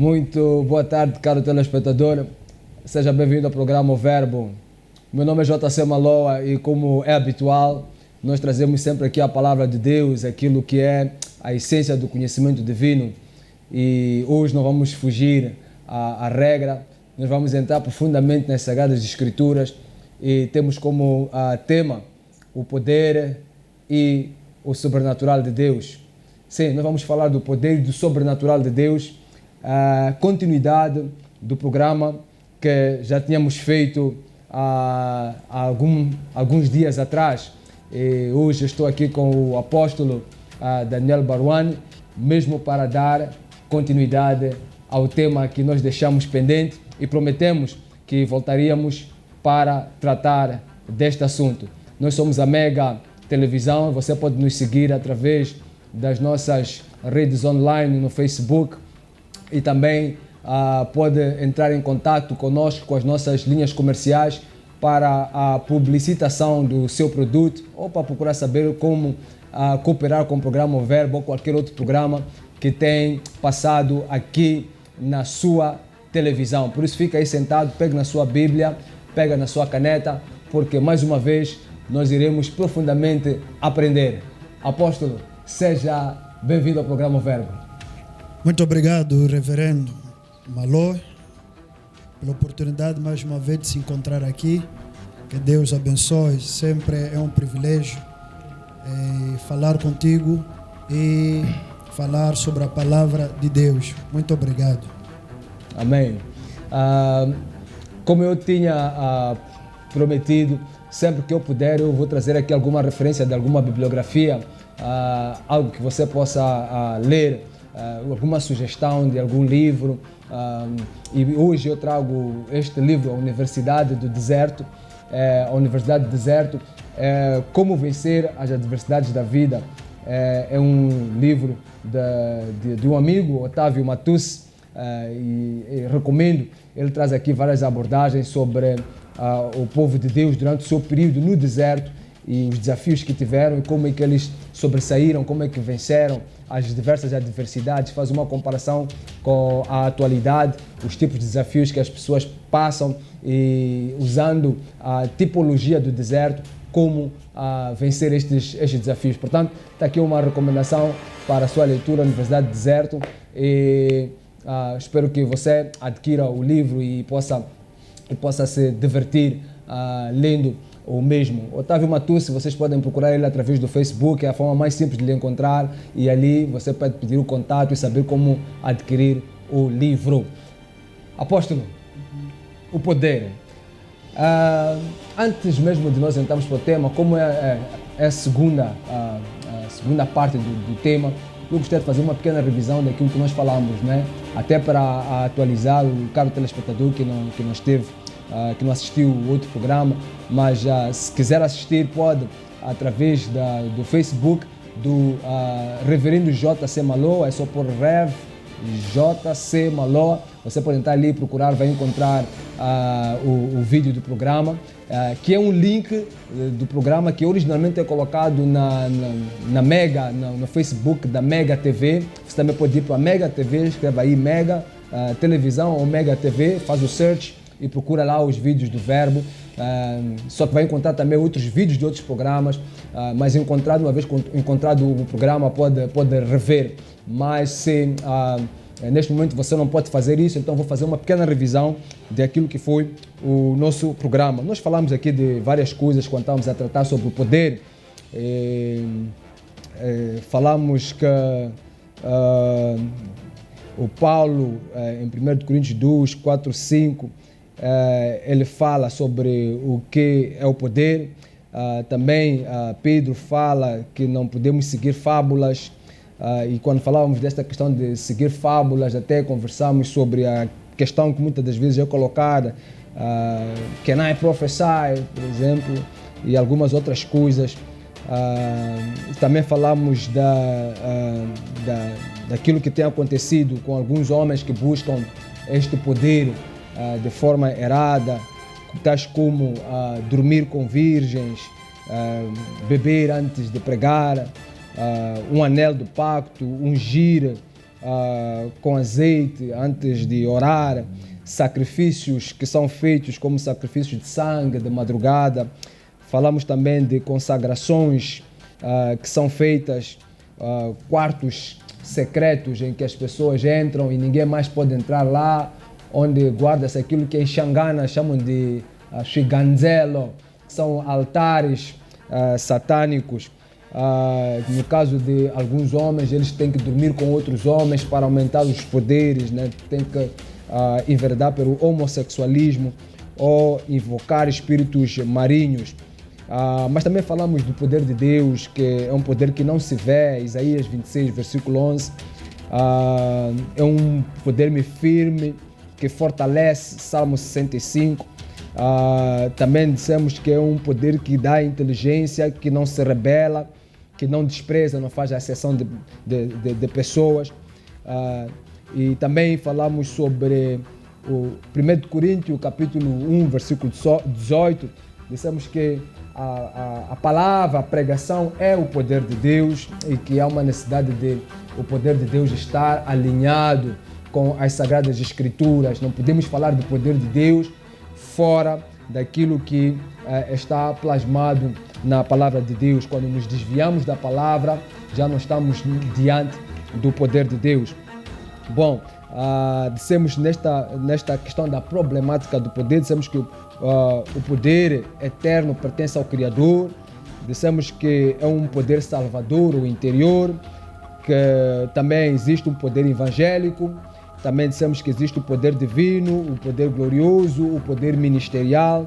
Muito boa tarde, caro telespectador. Seja bem-vindo ao programa O Verbo. Meu nome é JC Maloa e, como é habitual, nós trazemos sempre aqui a palavra de Deus, aquilo que é a essência do conhecimento divino. E hoje não vamos fugir à regra, nós vamos entrar profundamente nas Sagradas Escrituras e temos como tema o poder e o sobrenatural de Deus. Sim, nós vamos falar do poder e do sobrenatural de Deus, continuidade do programa que já tínhamos feito há alguns dias atrás. E hoje estou aqui com o apóstolo Daniel Baruani, mesmo para dar continuidade ao tema que nós deixamos pendente e prometemos que voltaríamos para tratar deste assunto. Nós somos a Mega Televisão, você pode nos seguir através das nossas redes online no Facebook e também pode entrar em contato conosco com as nossas linhas comerciais para a publicitação do seu produto ou para procurar saber como cooperar com o programa O Verbo ou qualquer outro programa que tem passado aqui na sua televisão. Por isso fica aí sentado, pegue na sua Bíblia, pega na sua caneta, porque mais uma vez nós iremos profundamente aprender. Apóstolo, seja bem-vindo ao programa O Verbo. Muito obrigado, reverendo Malô, pela oportunidade mais uma vez de se encontrar aqui. Que Deus abençoe, sempre é um privilégio falar contigo e falar sobre a palavra de Deus. Muito obrigado. Amém. Como eu tinha prometido, sempre que eu puder eu vou trazer aqui alguma referência de alguma bibliografia, algo que você possa ler, alguma sugestão de algum livro. E hoje eu trago este livro, A Universidade do Deserto, Como Vencer as Adversidades da Vida. É um livro de um amigo, Otávio Matus, e recomendo. Ele traz aqui várias abordagens sobre o povo de Deus durante o seu período no deserto e os desafios que tiveram e como é que eles sobressaíram, como é que venceram as diversas adversidades. Faz uma comparação com a atualidade, os tipos de desafios que as pessoas passam e usando a tipologia do deserto, como vencer estes desafios. Portanto, está aqui uma recomendação para a sua leitura, Universidade do Deserto, e espero que você adquira o livro e possa se divertir lendo o mesmo. Otávio Matus, vocês podem procurar ele através do Facebook, é a forma mais simples de lhe encontrar, e ali você pode pedir o contato e saber como adquirir o livro. Apóstolo, o poder. Antes mesmo de nós entrarmos para o tema, como é a segunda parte do tema, eu gostaria de fazer uma pequena revisão daquilo que nós falamos, né? Até para atualizar o caro telespectador que não esteve, que não assistiu o outro programa, mas se quiser assistir pode através do Facebook do Reverendo JC Maloa, é só por Rev JC Maloa, você pode entrar ali e procurar, vai encontrar o vídeo do programa, que é um link do programa que originalmente é colocado na Mega, no Facebook da Mega TV. Você também pode ir para a Mega TV, escreve aí Mega Televisão ou Mega TV, faz o search e procura lá os vídeos do Verbo. Só que vai encontrar também outros vídeos de outros programas, mas uma vez encontrado o programa pode rever. Mas se neste momento você não pode fazer isso, então vou fazer uma pequena revisão daquilo que foi o nosso programa. Nós falamos aqui de várias coisas quando estávamos a tratar sobre o poder. Falamos que o Paulo, em 1 Coríntios 2, 4, 5, ele fala sobre o que é o poder. Também Pedro fala que não podemos seguir fábulas. E quando falávamos desta questão de seguir fábulas, até conversamos sobre a questão que muitas das vezes é colocada, can I prophesy, por exemplo, e algumas outras coisas. Também falamos daquilo que tem acontecido com alguns homens que buscam este poder de forma errada, tais como dormir com virgens, beber antes de pregar, um anel do pacto, ungir com azeite antes de orar, sacrifícios que são feitos como sacrifícios de sangue de madrugada. Falamos também de consagrações que são feitas, quartos secretos em que as pessoas entram e ninguém mais pode entrar lá, onde guarda-se aquilo que em Xangana chamam de Shiganzelo, que são altares satânicos. No caso de alguns homens, eles têm que dormir com outros homens para aumentar os poderes, né? Tem que enveredar pelo homossexualismo ou invocar espíritos marinhos. Mas também falamos do poder de Deus, que é um poder que não se vê, Isaías 26, versículo 11. É um poder firme que fortalece, Salmo 65. Também dissemos que é um poder que dá inteligência, que não se rebela, que não despreza, não faz acessão de pessoas. E também falamos sobre o 1 Coríntios, capítulo 1, versículo 18. Dissemos que a palavra, a pregação é o poder de Deus e que há uma necessidade de o poder de Deus estar alinhado com as Sagradas Escrituras. Não podemos falar do poder de Deus fora daquilo que está plasmado na palavra de Deus. Quando nos desviamos da palavra, já não estamos diante do poder de Deus. Bom, dissemos nesta questão da problemática do poder, dissemos que o poder eterno pertence ao Criador, dissemos que é um poder salvador, o interior, que também existe um poder evangélico, também dissemos que existe o poder divino, o poder glorioso, o poder ministerial,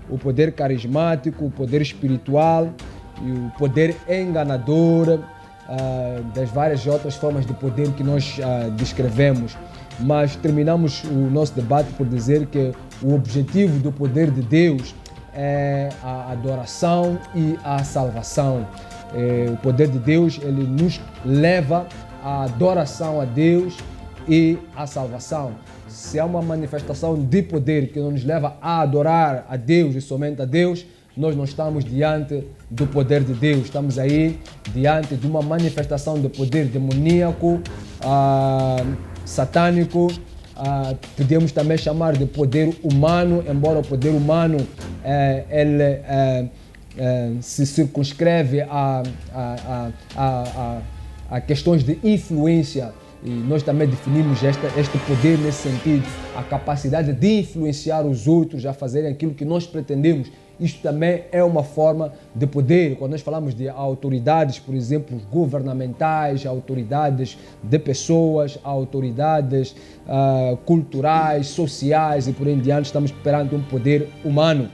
o poder carismático, o poder espiritual e o poder enganador, das várias outras formas de poder que nós descrevemos. Mas terminamos o nosso debate por dizer que o objetivo do poder de Deus é a adoração e a salvação. O poder de Deus, ele nos leva à adoração a Deus e à salvação. Se há uma manifestação de poder que nos leva a adorar a Deus e somente a Deus, nós não estamos diante do poder de Deus, estamos aí diante de uma manifestação de poder demoníaco, satânico, podemos também chamar de poder humano, embora o poder humano ele se circunscreve a questões de influência. E nós também definimos este poder nesse sentido, a capacidade de influenciar os outros a fazerem aquilo que nós pretendemos. Isto também é uma forma de poder. Quando nós falamos de autoridades, por exemplo, governamentais, autoridades de pessoas, autoridades culturais, sociais e por aí em diante, estamos perante um poder humano.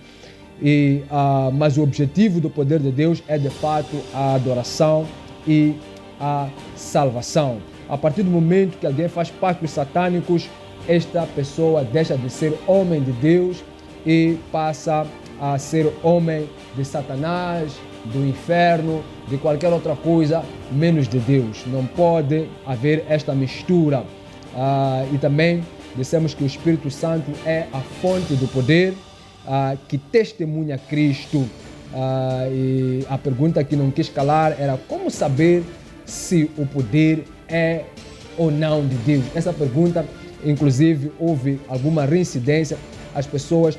Mas o objetivo do poder de Deus é de fato a adoração e a salvação. A partir do momento que alguém faz pactos satânicos, esta pessoa deixa de ser homem de Deus e passa a ser homem de Satanás, do inferno, de qualquer outra coisa, menos de Deus. Não pode haver esta mistura. E também dissemos que o Espírito Santo é a fonte do poder que testemunha Cristo. E a pergunta que não quis calar era como saber se o poder é ou não de Deus. Essa pergunta, inclusive, houve alguma reincidência. As pessoas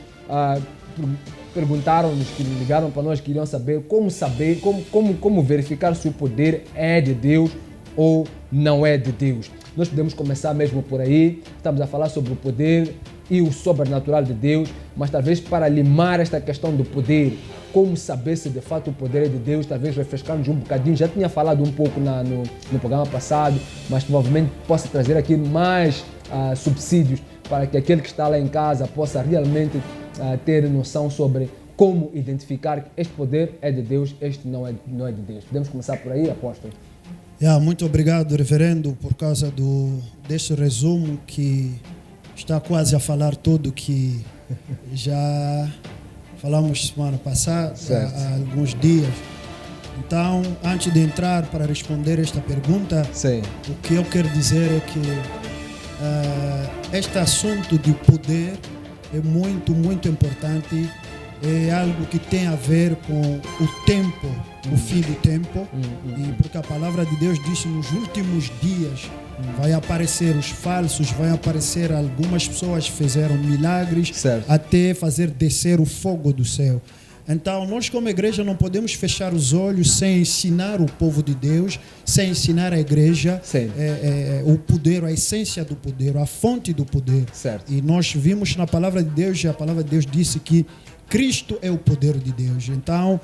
perguntaram-nos, que ligaram para nós, queriam saber como verificar se o poder é de Deus ou não é de Deus. Nós podemos começar mesmo por aí. Estamos a falar sobre o poder e o sobrenatural de Deus, mas talvez para limar esta questão do poder, como saber se de fato o poder é de Deus, talvez refrescando um bocadinho. Já tinha falado um pouco no programa passado, mas provavelmente possa trazer aqui mais subsídios para que aquele que está lá em casa possa realmente ter noção sobre como identificar que este poder é de Deus, este não é de Deus. Podemos começar por aí, apóstolo? Muito obrigado, reverendo, por causa deste resumo que está quase a falar tudo que já falamos semana passada, há alguns dias. Então, antes de entrar para responder esta pergunta, o que eu quero dizer é que este assunto de poder é muito, muito importante. É algo que tem a ver com o tempo, o fim do tempo. E porque a palavra de Deus diz que nos últimos dias vai aparecer os falsos, vai aparecer algumas pessoas que fizeram milagres, Certo. até fazer descer o fogo do céu. Então, nós como igreja não podemos fechar os olhos sem ensinar o povo de Deus, sem ensinar a igreja o poder, a essência do poder, a fonte do poder. Certo. E nós vimos na palavra de Deus, e a palavra de Deus disse que Cristo é o poder de Deus. Então,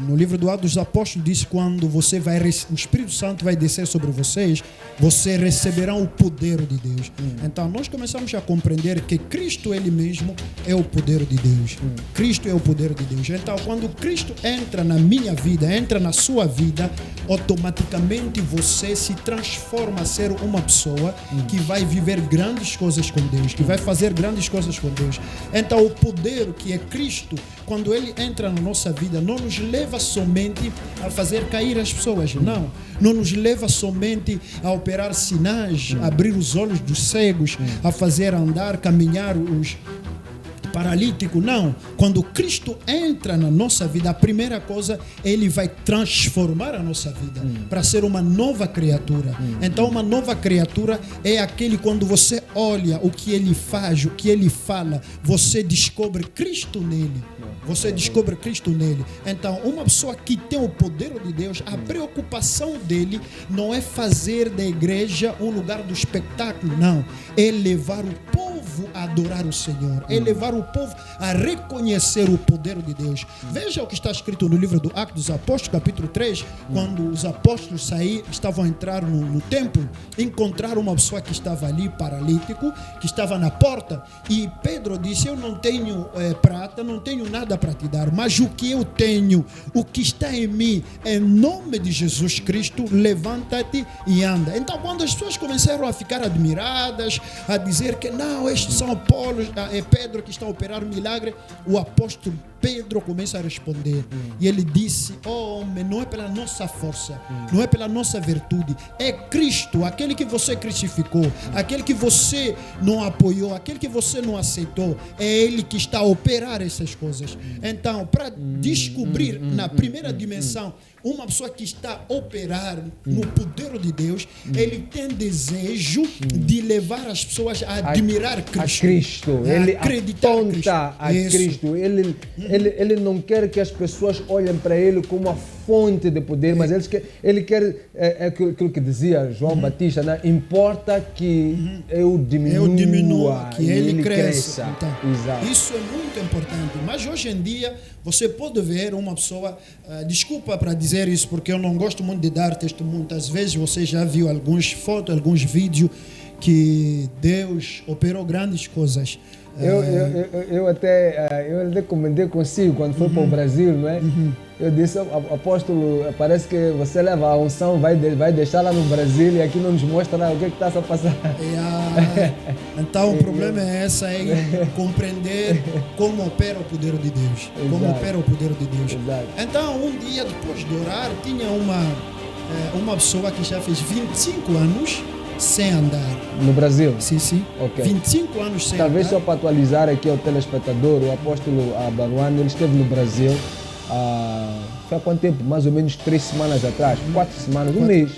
no livro do Atos dos Apóstolos diz: quando você vai, o Espírito Santo vai descer sobre vocês, vocês receberão o poder de Deus. Então, nós começamos a compreender que Cristo ele mesmo é o poder de Deus. Cristo é o poder de Deus. Então, quando Cristo entra na minha vida, entra na sua vida, automaticamente você se transforma a ser uma pessoa que vai viver grandes coisas com Deus, que vai fazer grandes coisas com Deus. Então, o poder que é Cristo, quando ele entra na nossa vida, não nos leva somente a fazer cair as pessoas, não nos leva somente a operar sinais, a abrir os olhos dos cegos, a fazer andar, caminhar os paralítico, não. Quando Cristo entra na nossa vida, a primeira coisa, ele vai transformar a nossa vida para ser uma nova criatura. Então, uma nova criatura é aquele quando você olha o que ele faz, o que ele fala, você descobre Cristo nele. Você descobre Cristo nele. Então, uma pessoa que tem o poder de Deus, a preocupação dele não é fazer da igreja um lugar do espetáculo, não. É levar o povo a adorar o Senhor, é levar o povo a reconhecer o poder de Deus. Veja o que está escrito no livro do Atos dos Apóstolos, capítulo 3, quando os apóstolos estavam a entrar no templo, encontraram uma pessoa que estava ali, paralítico, que estava na porta, e Pedro disse: eu não tenho prata, não tenho nada para te dar, mas o que eu tenho, o que está em mim, em nome de Jesus Cristo, levanta-te e anda. Então, quando as pessoas começaram a ficar admiradas, a dizer que não, estes são Apolo, é Pedro que está a operar um milagre, o apóstolo Pedro começa a responder e ele disse: oh homem, não é pela nossa força, não é pela nossa virtude, é Cristo, aquele que você crucificou, aquele que você não apoiou, aquele que você não aceitou, é Ele que está a operar essas coisas. Então, para descobrir na primeira dimensão uma pessoa que está a operar no poder de Deus, ele tem desejo de levar as pessoas a admirar Cristo. A Cristo. Ele aponta a Cristo. Ele não quer que as pessoas olhem para ele como a fonte de poder, mas ele quer aquilo que dizia João Batista, né? Importa que eu diminua, que ele cresça. Então, isso é muito importante. Mas hoje em dia você pode ver uma pessoa, desculpa para dizer isso, porque eu não gosto muito de dar testemunho. Às vezes você já viu algumas fotos, alguns vídeos que Deus operou grandes coisas. Eu até comentei consigo quando foi para o Brasil, não é? Eu disse: apóstolo, parece que você leva a unção, vai deixar lá no Brasil e aqui não nos mostra o que está a passar. Então o problema é compreender como opera o poder de Deus. Como opera o poder de Deus. Então, um dia depois de orar, tinha uma pessoa que já fez 25 anos sem andar. No Brasil? Sim. Okay. 25 anos sem Talvez andar. só para atualizar aqui ao telespectador, o apóstolo Baruano, ele esteve no Brasil foi há quanto tempo? Mais ou menos 3 semanas atrás, 4 semanas, um mês.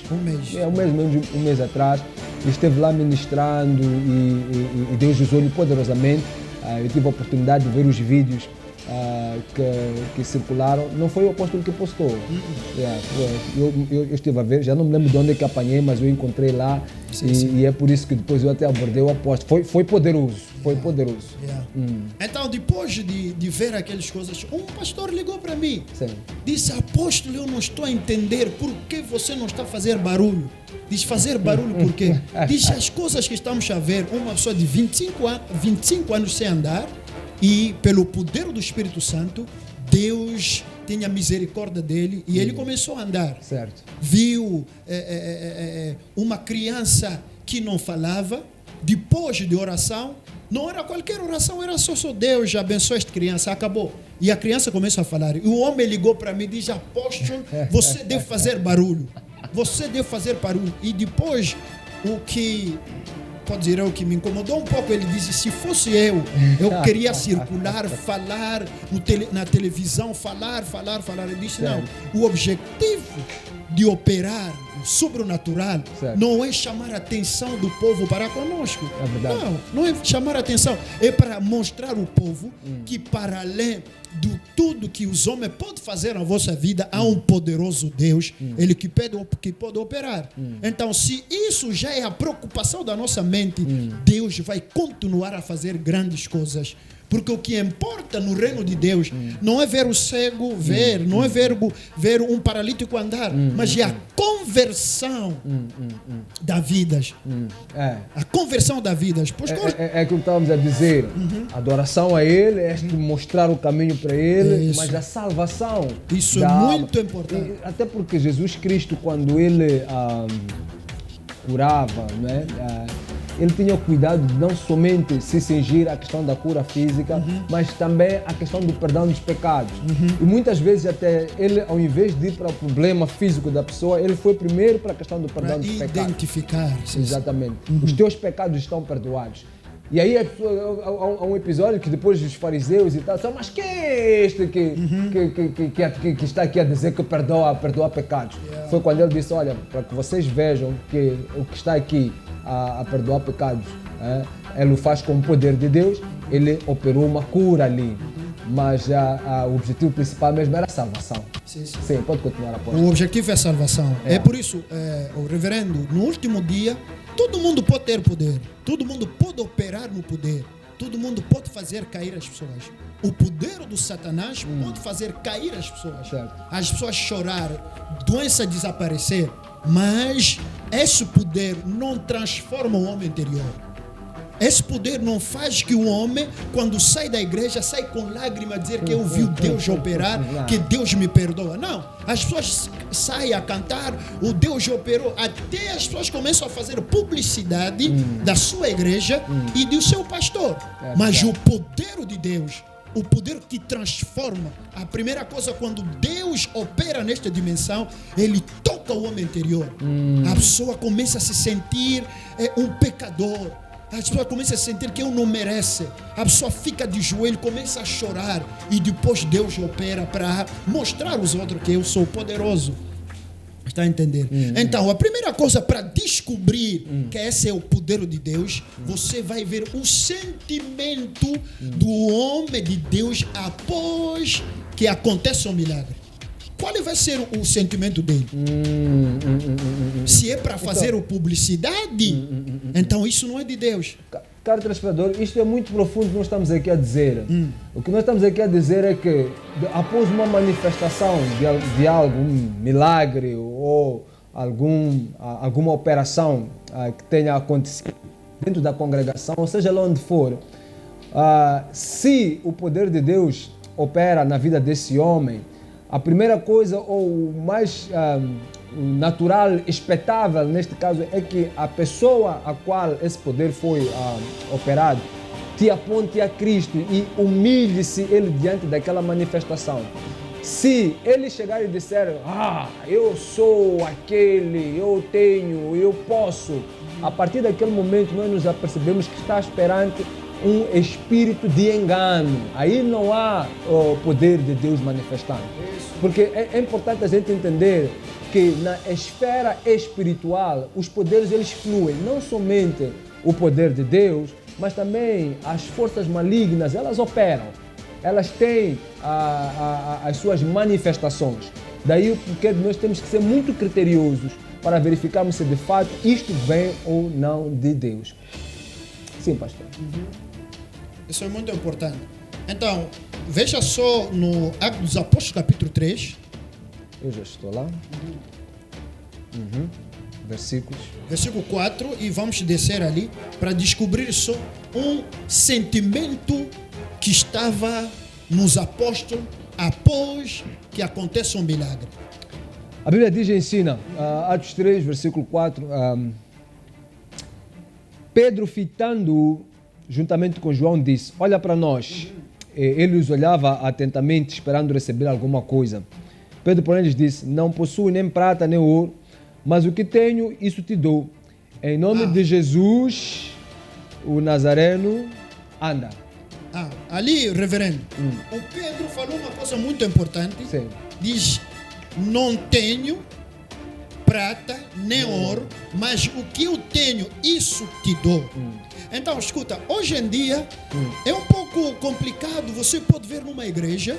Um mês atrás. Ele esteve lá ministrando e Deus usou-lhe poderosamente. Eu tive a oportunidade de ver os vídeos que circularam. Não foi o apóstolo que postou. Eu estive a ver, já não me lembro de onde é que apanhei, mas eu encontrei lá. Sim. E é por isso que depois eu até abordei o apóstolo. Foi poderoso. Então, depois de ver aquelas coisas, um pastor ligou para mim. Sim. Disse: apóstolo, eu não estou a entender por que você não está a fazer barulho. Diz: fazer barulho por quê? Diz: as coisas que estamos a ver, uma pessoa de 25 anos sem andar, e pelo poder do Espírito Santo, Deus tinha misericórdia dele e ele começou a andar. Certo. Viu uma criança que não falava, depois de oração, não era qualquer oração, era só Deus abençoe esta criança, acabou. E a criança começou a falar. E o homem ligou para mim e disse: apóstolo, você deve fazer barulho. Você deve fazer barulho. E depois, o que me incomodou um pouco, ele disse: se fosse eu queria circular, falar na televisão, falar. Ele disse: não, o objetivo de operar sobrenatural Certo. não é chamar a atenção do povo para conosco. É verdade. Não é chamar a atenção. É para mostrar ao povo que para além de tudo que os homens podem fazer na vossa vida, há um poderoso Deus, Ele que pode operar. Então, se isso já é a preocupação da nossa mente, Deus vai continuar a fazer grandes coisas. Porque o que importa no reino de Deus não é ver o cego ver, não é ver um paralítico andar, mas é a conversão da vidas. A conversão da vidas. Pois É aquilo que estávamos a dizer. Adoração a Ele, é mostrar o caminho para Ele, Isso. mas a salvação. Isso da é alma. muito importante. Até porque Jesus Cristo, quando Ele curava, né? Ele tinha cuidado de não somente se cingir à questão da cura física, mas também a questão do perdão dos pecados. E muitas vezes até ele, ao invés de ir para o problema físico da pessoa, ele foi primeiro para a questão do perdão dos pecados. Identificar. Exatamente. Os teus pecados estão perdoados. E aí há um episódio que depois os fariseus e tal, mas quem é este que está aqui a dizer que perdoa pecados? Foi quando ele disse, olha, para que vocês vejam que o que está aqui a perdoar pecados, ele o faz com o poder de Deus, ele operou uma cura ali. Mas o objetivo principal mesmo era a salvação. Sim, pode continuar a aposta. O objetivo é a salvação. É por isso, o reverendo, no último dia, todo mundo pode ter poder. Todo mundo pode operar no poder. Todo mundo pode fazer cair as pessoas. O poder do Satanás pode fazer cair as pessoas. Certo. As pessoas chorar, doença desaparecer. Mas esse poder não transforma o homem interior. Esse poder não faz que o homem, quando sai da igreja, sai com lágrimas, dizer que eu vi o Deus operar, que Deus me perdoa. Não, as pessoas saem a cantar, o Deus operou. Até as pessoas começam a fazer publicidade da sua igreja e do seu pastor. Mas o poder de Deus, o poder que transforma, a primeira coisa, quando Deus opera nesta dimensão, Ele toca o homem interior. A pessoa começa a se sentir um pecador. A pessoa começa a sentir que eu não merece. A pessoa fica de joelho, começa a chorar. E depois Deus opera para mostrar aos outros que eu sou poderoso. Está a entender? Então, a primeira coisa para descobrir que esse é o poder de Deus, você vai ver o sentimento do homem de Deus após que acontece um milagre. Qual vai ser o sentimento dele? Se é para fazer publicidade, então isso não é de Deus. Caro telespectador, isto é muito profundo que nós estamos aqui a dizer. O que nós estamos aqui a dizer é que após uma manifestação de algo, um milagre ou alguma operação que tenha acontecido dentro da congregação, ou seja lá onde for, se o poder de Deus opera na vida desse homem, a primeira coisa, ou o mais natural, expectável neste caso, é que a pessoa a qual esse poder foi operado te aponte a Cristo e humilhe-se ele diante daquela manifestação. Se ele chegar e disser, eu sou aquele, eu tenho, eu posso, a partir daquele momento nós nos apercebemos que está perante um espírito de engano. Aí não há o poder de Deus manifestando. Porque é importante a gente entender que na esfera espiritual os poderes eles fluem, não somente o poder de Deus, mas também as forças malignas, elas operam. Elas têm as suas manifestações. Daí porque nós temos que ser muito criteriosos para verificarmos se de fato isto vem ou não de Deus. Sim, pastor. Isso é muito importante. Então, veja só no Atos dos Apóstolos, capítulo 3. Eu já estou lá. Versículos. Versículo 4, e vamos descer ali para descobrir só um sentimento que estava nos apóstolos após que acontece um milagre. A Bíblia diz e ensina, Atos 3, versículo 4, Pedro, fitando-o juntamente com João, disse, olha para nós. Ele os olhava atentamente, esperando receber alguma coisa. Pedro, porém, lhes disse, não possuo nem prata nem ouro, mas o que tenho, isso te dou. Em nome de Jesus, o Nazareno, anda. Ali, reverendo, o Pedro falou uma coisa muito importante. Sim. Diz, não tenho prata, nem ouro, mas o que eu tenho, isso te dou. Então, escuta, hoje em dia é um pouco complicado. Você pode ver numa igreja,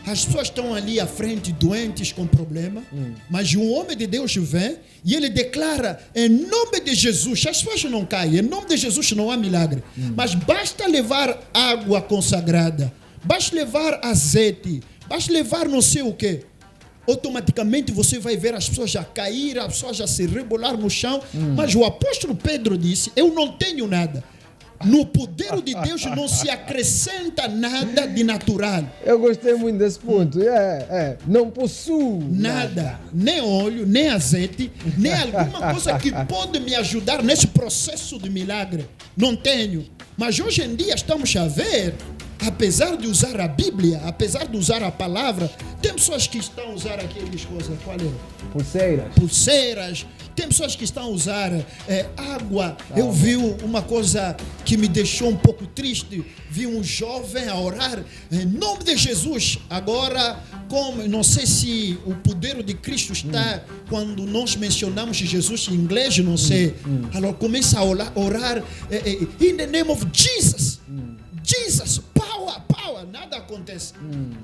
as pessoas estão ali à frente, doentes, com problema, mas um homem de Deus vem e ele declara, em nome de Jesus, as pessoas não caem, em nome de Jesus não há milagre, mas basta levar água consagrada, basta levar azeite, basta levar não sei o quê. Automaticamente você vai ver as pessoas já cair, as pessoas já se rebolar no chão. Mas o apóstolo Pedro disse, eu não tenho nada. No poder de Deus não se acrescenta nada de natural. Eu gostei muito desse ponto. Não possuo nada, nem óleo, nem azeite, nem alguma coisa que pode me ajudar nesse processo de milagre. Não tenho. Mas hoje em dia estamos a ver, apesar de usar a Bíblia, apesar de usar a palavra, tem pessoas que estão a usar aquelas coisas, qual é? Pulseiras. Tem pessoas que estão a usar água. Eu vi uma coisa que me deixou um pouco triste. Vi um jovem a orar em nome de Jesus. Agora, como não sei se o poder de Cristo está quando nós mencionamos Jesus em inglês, não sei. Agora começa a orar in the name of Jesus. Jesus, power, nada acontece.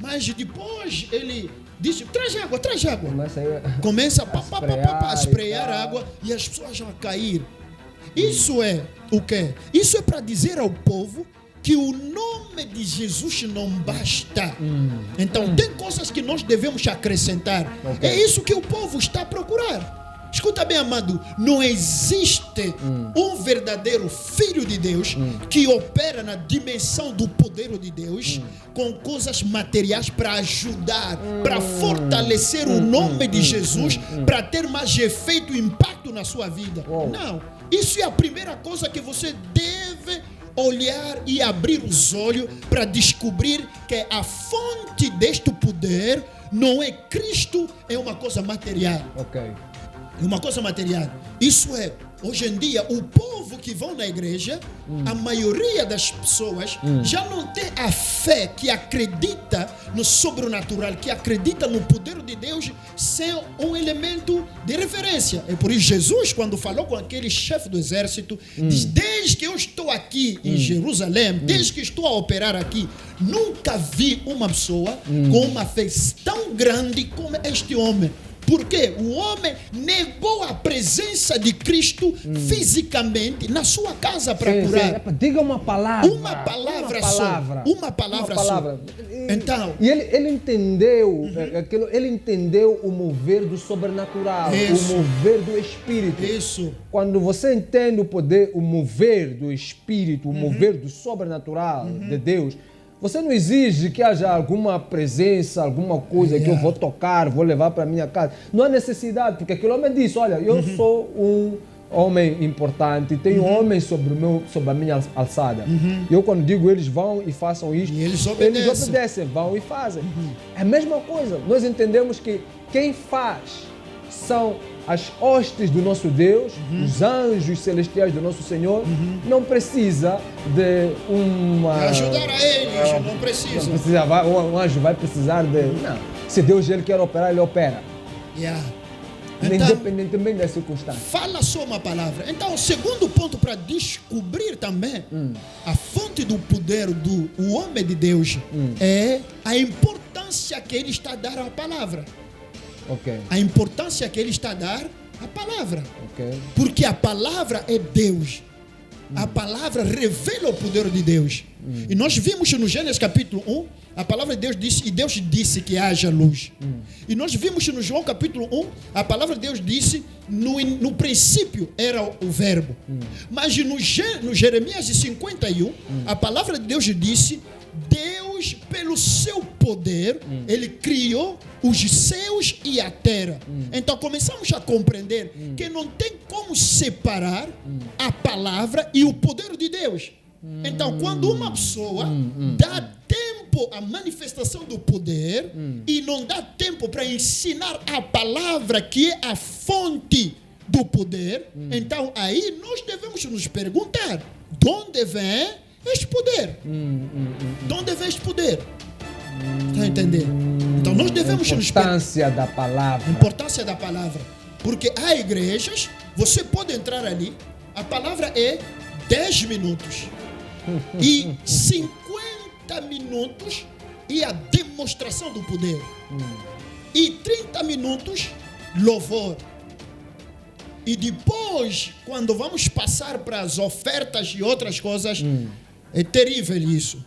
Mas depois ele disse, traz água. Começa a esprear água e as pessoas vão cair. Isso é o quê? Isso é para dizer ao povo que o nome de Jesus não basta. Então tem coisas que nós devemos acrescentar. É isso que o povo está a procurar. Escuta bem, amado, não existe um verdadeiro filho de Deus que opera na dimensão do poder de Deus com coisas materiais para ajudar, para fortalecer o nome de Jesus, para ter mais efeito e impacto na sua vida. Não, isso é a primeira coisa que você deve olhar e abrir os olhos para descobrir que a fonte deste poder não é Cristo, é uma coisa material. É uma coisa material. Isso é, hoje em dia, o povo que vão na igreja, a maioria das pessoas já não tem a fé que acredita no sobrenatural, que acredita no poder de Deus sem um elemento de referência. É por isso Jesus, quando falou com aquele chefe do exército, diz, desde que eu estou aqui em Jerusalém, desde que estou a operar aqui, nunca vi uma pessoa com uma fé tão grande como este homem. Porque o homem negou a presença de Cristo fisicamente na sua casa para curar. Diga uma palavra. Uma palavra só. Então, e ele entendeu aquilo, ele entendeu o mover do sobrenatural, o mover do Espírito. Isso. Quando você entende o poder, o mover do Espírito, o mover do sobrenatural de Deus, você não exige que haja alguma presença, alguma coisa que eu vou tocar, vou levar para minha casa. Não há necessidade, porque aquele homem disse, olha, eu sou um homem importante, tenho homens sobre a minha alçada. Eu quando digo eles vão e façam isto, e eles obedecem, vão e fazem. É a mesma coisa, nós entendemos que quem faz são as hostes do nosso Deus, os anjos celestiais do nosso Senhor, não precisa de uma... ajudar a eles, não precisa. Não precisa, um anjo vai precisar de... Não, se Deus ele quer operar, ele opera. Então, independentemente da circunstância. Fala só uma palavra. Então, o segundo ponto para descobrir também a fonte do poder do homem de Deus é a importância que ele está a dar à palavra. A importância que ele está a dar à palavra. Porque a palavra é Deus. A palavra revela o poder de Deus. E nós vimos no Gênesis capítulo 1, a palavra de Deus disse, e Deus disse que haja luz. E nós vimos no João capítulo 1, a palavra de Deus disse, no princípio era o verbo. Mas no Jeremias 51, a palavra de Deus disse, Deus, pelo seu poder, ele criou os céus e a terra. Então começamos a compreender que não tem como separar a palavra e o poder de Deus. Então, quando uma pessoa dá tempo à manifestação do poder e não dá tempo para ensinar a palavra que é a fonte do poder, então aí nós devemos nos perguntar, de onde vem este poder? De onde vem este poder? Está a entender? Então nós devemos nos perguntar. A importância da palavra. A importância da palavra. Porque há igrejas, você pode entrar ali, a palavra é 10 minutos. E 50 minutos e a demonstração do poder. E 30 minutos, louvor. E depois, quando vamos passar para as ofertas e outras coisas, é terrível isso.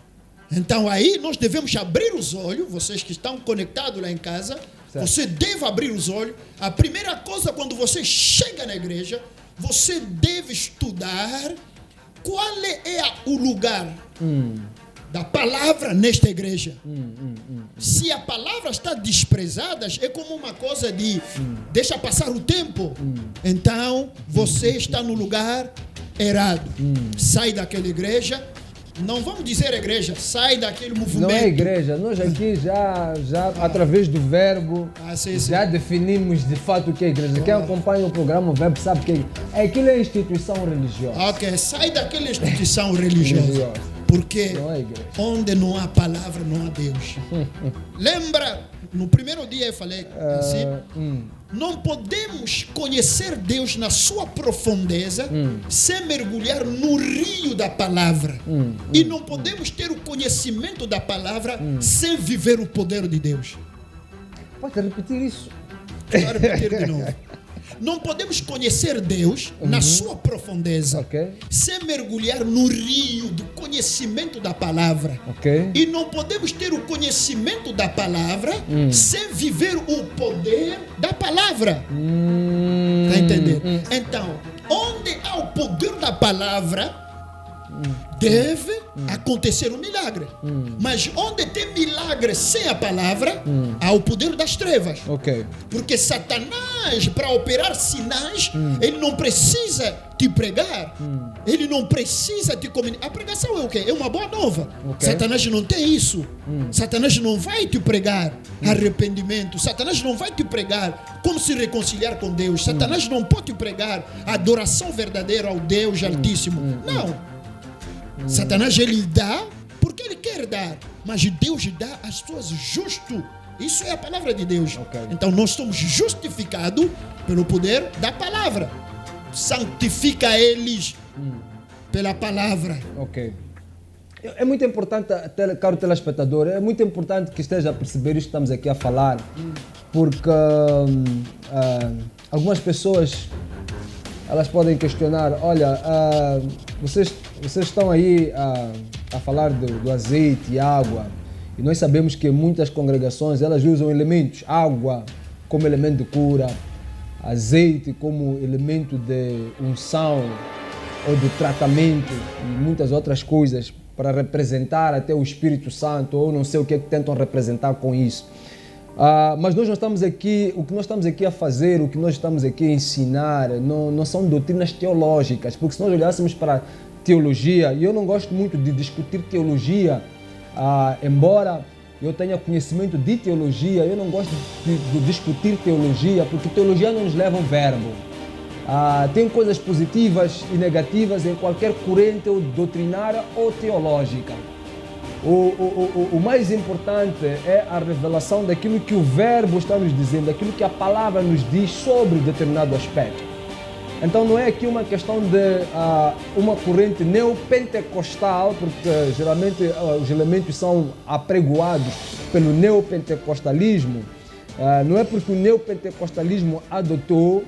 Então aí nós devemos abrir os olhos, vocês que estão conectados lá em casa, certo. Você deve abrir os olhos. A primeira coisa, quando você chega na igreja, você deve estudar qual é o lugar da palavra nesta igreja. Se a palavra está desprezada, é como uma coisa de deixa passar o tempo. Então você está no lugar errado. Sai daquela igreja. Não vamos dizer igreja, sai daquele movimento. Não é igreja, nós aqui já através do verbo, já definimos de fato o que é igreja. Quem acompanha o programa, o verbo sabe que aquilo é instituição religiosa. Ok, sai daquela instituição religiosa. Porque não é onde não há palavra, não há Deus. Lembra, no primeiro dia eu falei assim, não podemos conhecer Deus na sua profundeza sem mergulhar no rio da palavra. E não podemos ter o conhecimento da palavra sem viver o poder de Deus. Pode repetir isso? Vou repetir de novo. Não podemos conhecer Deus na sua profundeza sem mergulhar no rio do conhecimento da palavra. E não podemos ter o conhecimento da palavra sem viver o poder da palavra. Está entendendo? Então, onde há o poder da palavra, deve acontecer um milagre. Mas onde tem milagre sem a palavra, há o poder das trevas. Porque Satanás, para operar sinais, ele não precisa te pregar. Ele não precisa te comunicar. A pregação é o quê? É uma boa nova. Satanás não tem isso. Satanás não vai te pregar arrependimento. Satanás não vai te pregar como se reconciliar com Deus. Satanás não pode te pregar adoração verdadeira ao Deus Altíssimo. Não. Satanás ele dá porque ele quer dar, mas Deus dá às pessoas justo. Isso é a palavra de Deus. Então nós somos justificados pelo poder da palavra. Santifica eles pela palavra. É muito importante, caro telespectador, é muito importante que esteja a perceber isto que estamos aqui a falar, porque algumas pessoas elas podem questionar, olha, vocês estão aí a falar do azeite e água, e nós sabemos que muitas congregações elas usam elementos, água como elemento de cura, azeite como elemento de unção ou de tratamento e muitas outras coisas para representar até o Espírito Santo, ou não sei o que tentam representar com isso. Mas nós não estamos aqui, o que nós estamos aqui a fazer, o que nós estamos aqui a ensinar, não são doutrinas teológicas, porque se nós olhássemos para teologia, e eu não gosto muito de discutir teologia, embora eu tenha conhecimento de teologia, eu não gosto de discutir teologia, porque teologia não nos leva ao verbo. Tem coisas positivas e negativas em qualquer corrente ou doutrinária ou teológica. O mais importante é a revelação daquilo que o verbo está nos dizendo, daquilo que a palavra nos diz sobre determinado aspecto. Então não é aqui uma questão de uma corrente neopentecostal, porque geralmente os elementos são apregoados pelo neopentecostalismo. Não é porque o neopentecostalismo adotou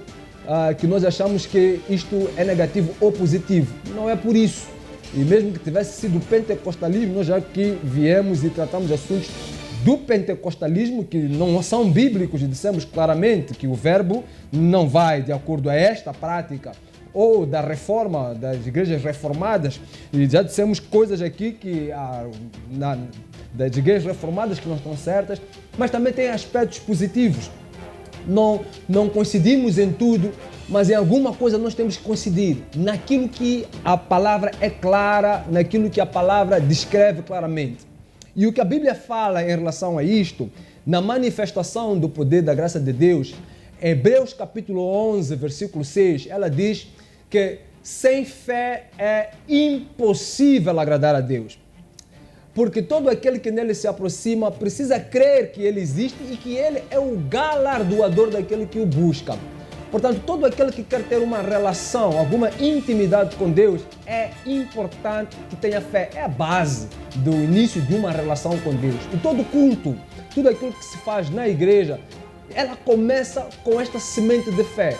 que nós achamos que isto é negativo ou positivo. Não é por isso. E mesmo que tivesse sido pentecostalismo, nós já que viemos e tratamos assuntos do pentecostalismo que não são bíblicos e dissemos claramente que o verbo não vai de acordo a esta prática ou da reforma, das igrejas reformadas, e já dissemos coisas aqui que das igrejas reformadas que não estão certas, mas também tem aspectos positivos. Não coincidimos em tudo, mas em alguma coisa nós temos que coincidir, naquilo que a palavra é clara, naquilo que a palavra descreve claramente. E o que a Bíblia fala em relação a isto, na manifestação do poder da graça de Deus, Hebreus capítulo 11, versículo 6, ela diz que sem fé é impossível agradar a Deus. Porque todo aquele que nele se aproxima precisa crer que ele existe e que ele é o galardoador daquele que o busca. Portanto, todo aquele que quer ter uma relação, alguma intimidade com Deus, é importante que tenha fé. É a base do início de uma relação com Deus. E todo culto, tudo aquilo que se faz na igreja, ela começa com esta semente de fé.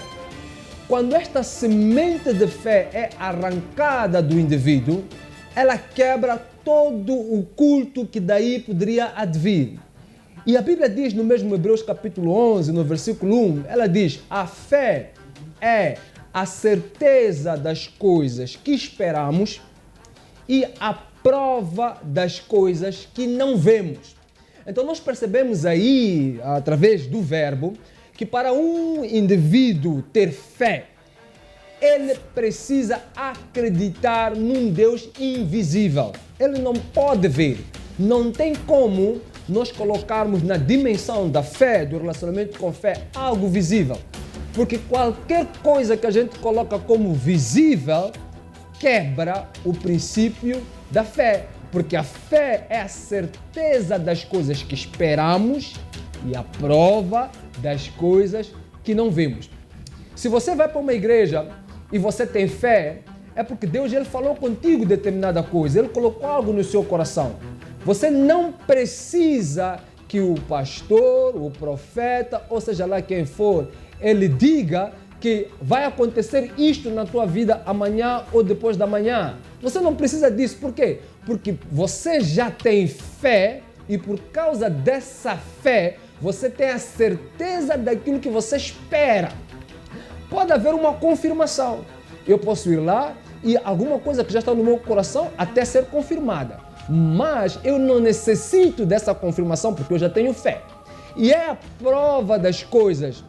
Quando esta semente de fé é arrancada do indivíduo, ela quebra todo o culto que daí poderia advir. E a Bíblia diz no mesmo Hebreus capítulo 11, no versículo 1, ela diz: a fé é a certeza das coisas que esperamos e a prova das coisas que não vemos. Então nós percebemos aí, através do verbo, que para um indivíduo ter fé, ele precisa acreditar num Deus invisível. Ele não pode ver. Não tem como nós colocarmos na dimensão da fé, do relacionamento com fé, algo visível. Porque qualquer coisa que a gente coloca como visível quebra o princípio da fé. Porque a fé é a certeza das coisas que esperamos e a prova das coisas que não vemos. Se você vai para uma igreja e você tem fé, é porque Deus ele falou contigo determinada coisa, Ele colocou algo no seu coração. Você não precisa que o pastor, o profeta, ou seja lá quem for, ele diga que vai acontecer isto na tua vida amanhã ou depois da manhã. Você não precisa disso. Por quê? Porque você já tem fé e por causa dessa fé, você tem a certeza daquilo que você espera. Pode haver uma confirmação. Eu posso ir lá e alguma coisa que já está no meu coração até ser confirmada. Mas eu não necessito dessa confirmação porque eu já tenho fé. E é a prova das coisas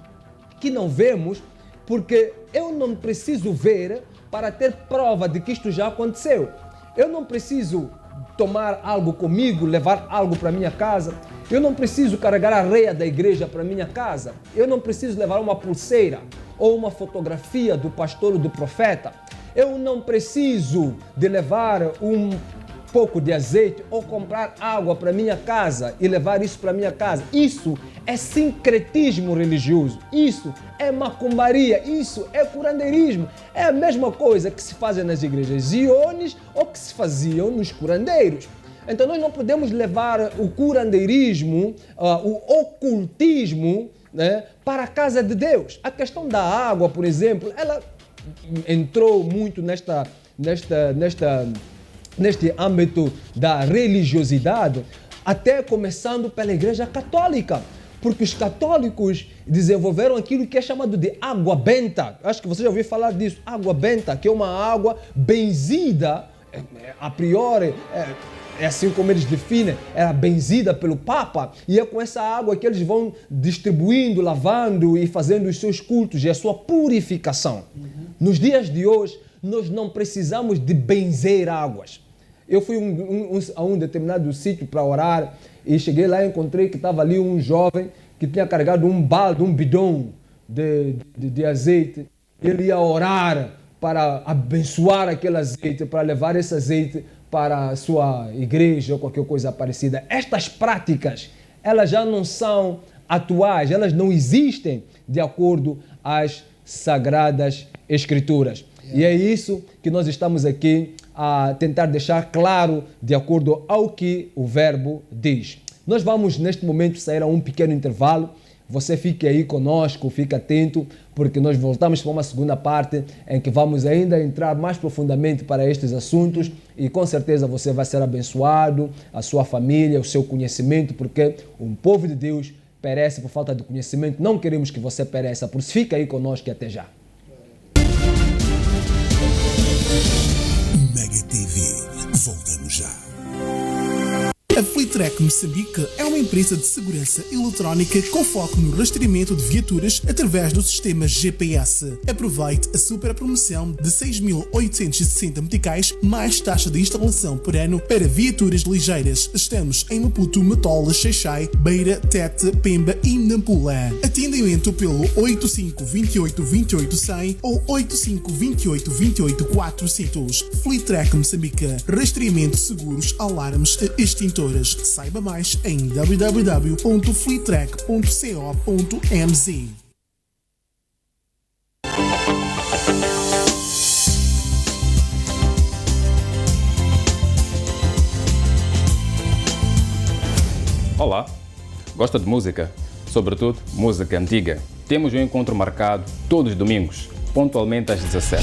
que não vemos, porque eu não preciso ver para ter prova de que isto já aconteceu. Eu não preciso tomar algo comigo, levar algo para minha casa. Eu não preciso carregar a areia da igreja para minha casa. Eu não preciso levar uma pulseira ou uma fotografia do pastor ou do profeta. Eu não preciso de levar um pouco de azeite ou comprar água para minha casa e levar isso para minha casa. Isso é sincretismo religioso. Isso é macumbaria. Isso é curandeirismo. É a mesma coisa que se fazem nas igrejas ziones ou que se faziam nos curandeiros. Então nós não podemos levar o curandeirismo, o ocultismo, né, para a casa de Deus. A questão da água, por exemplo, ela entrou muito neste âmbito da religiosidade, até começando pela Igreja Católica, porque os católicos desenvolveram aquilo que é chamado de água benta. Acho que você já ouviu falar disso, água benta, que é uma água benzida, a priori, é assim como eles definem, era benzida pelo Papa, e é com essa água que eles vão distribuindo, lavando e fazendo os seus cultos e a sua purificação. Nos dias de hoje, nós não precisamos de benzer águas. Eu fui a um determinado sítio para orar e cheguei lá e encontrei que estava ali um jovem que tinha carregado um balde, um bidão de azeite. Ele ia orar para abençoar aquele azeite, para levar esse azeite para a sua igreja ou qualquer coisa parecida. Estas práticas, elas já não são atuais, elas não existem de acordo às Sagradas Escrituras. E é isso que nós estamos aqui a tentar deixar claro de acordo ao que o verbo diz. Nós vamos neste momento sair a um pequeno intervalo. Você fique aí conosco, fique atento, porque nós voltamos para uma segunda parte em que vamos ainda entrar mais profundamente para estes assuntos e com certeza você vai ser abençoado, a sua família, o seu conhecimento, porque um povo de Deus perece por falta de conhecimento. Não queremos que você pereça, por isso fica aí conosco e até já. Mega TV, voltamos já. A Flitrack Moçambique é uma empresa de segurança eletrónica com foco no rastreamento de viaturas através do sistema GPS. Aproveite a super promoção de 6.860 meticais mais taxa de instalação por ano para viaturas ligeiras. Estamos em Maputo, Matola, Xaixai, Beira, Tete, Pemba e Nampula. Atendimento pelo 85 28 28 100 ou 85 28 28 400. Flitrack Moçambique. Rastreamento, seguros, alarmes e extintores. Saiba mais em www.flitrack.co.mz. Olá, gosta de música? Sobretudo música antiga. Temos um encontro marcado todos os domingos, pontualmente às 17.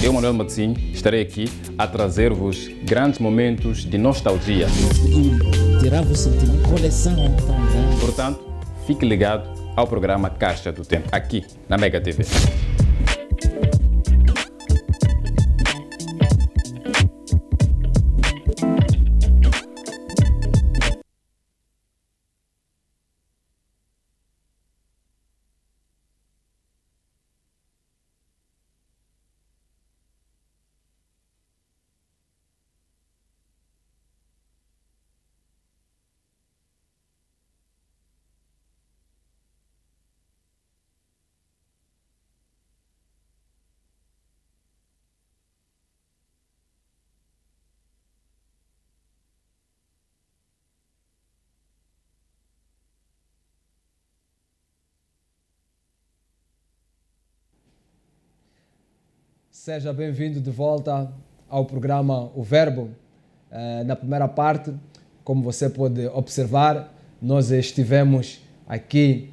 Eu, Manuel Matzinho, estarei aqui a trazer-vos grandes momentos de nostalgia. E tirar o sentimento, coleção também. Portanto, fique ligado ao programa Caixa do Tempo, aqui na Mega TV. Seja bem-vindo de volta ao programa O Verbo. Na primeira parte, como você pode observar, nós estivemos aqui,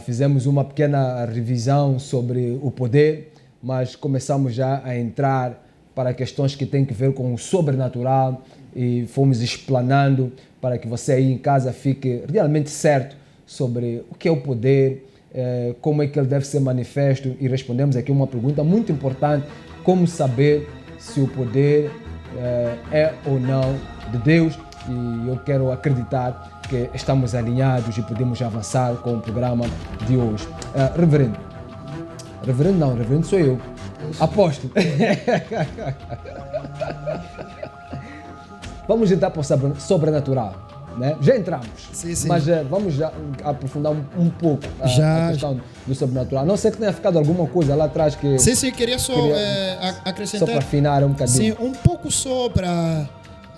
fizemos uma pequena revisão sobre o poder, mas começamos já a entrar para questões que têm que ver com o sobrenatural e fomos explanando para que você aí em casa fique realmente certo sobre o que é o poder, como é que ele deve ser manifesto, e respondemos aqui uma pergunta muito importante: como saber se o poder é ou não de Deus? E eu quero acreditar que estamos alinhados e podemos avançar com o programa de hoje. Reverendo sou eu, apóstolo. Vamos entrar para o sobrenatural. Né? Já entramos, sim. Mas vamos já aprofundar um pouco a questão do sobrenatural. Não sei que tenha ficado alguma coisa lá atrás que... Sim, queria só acrescentar. Só para afinar um bocadinho. Sim, um pouco só para,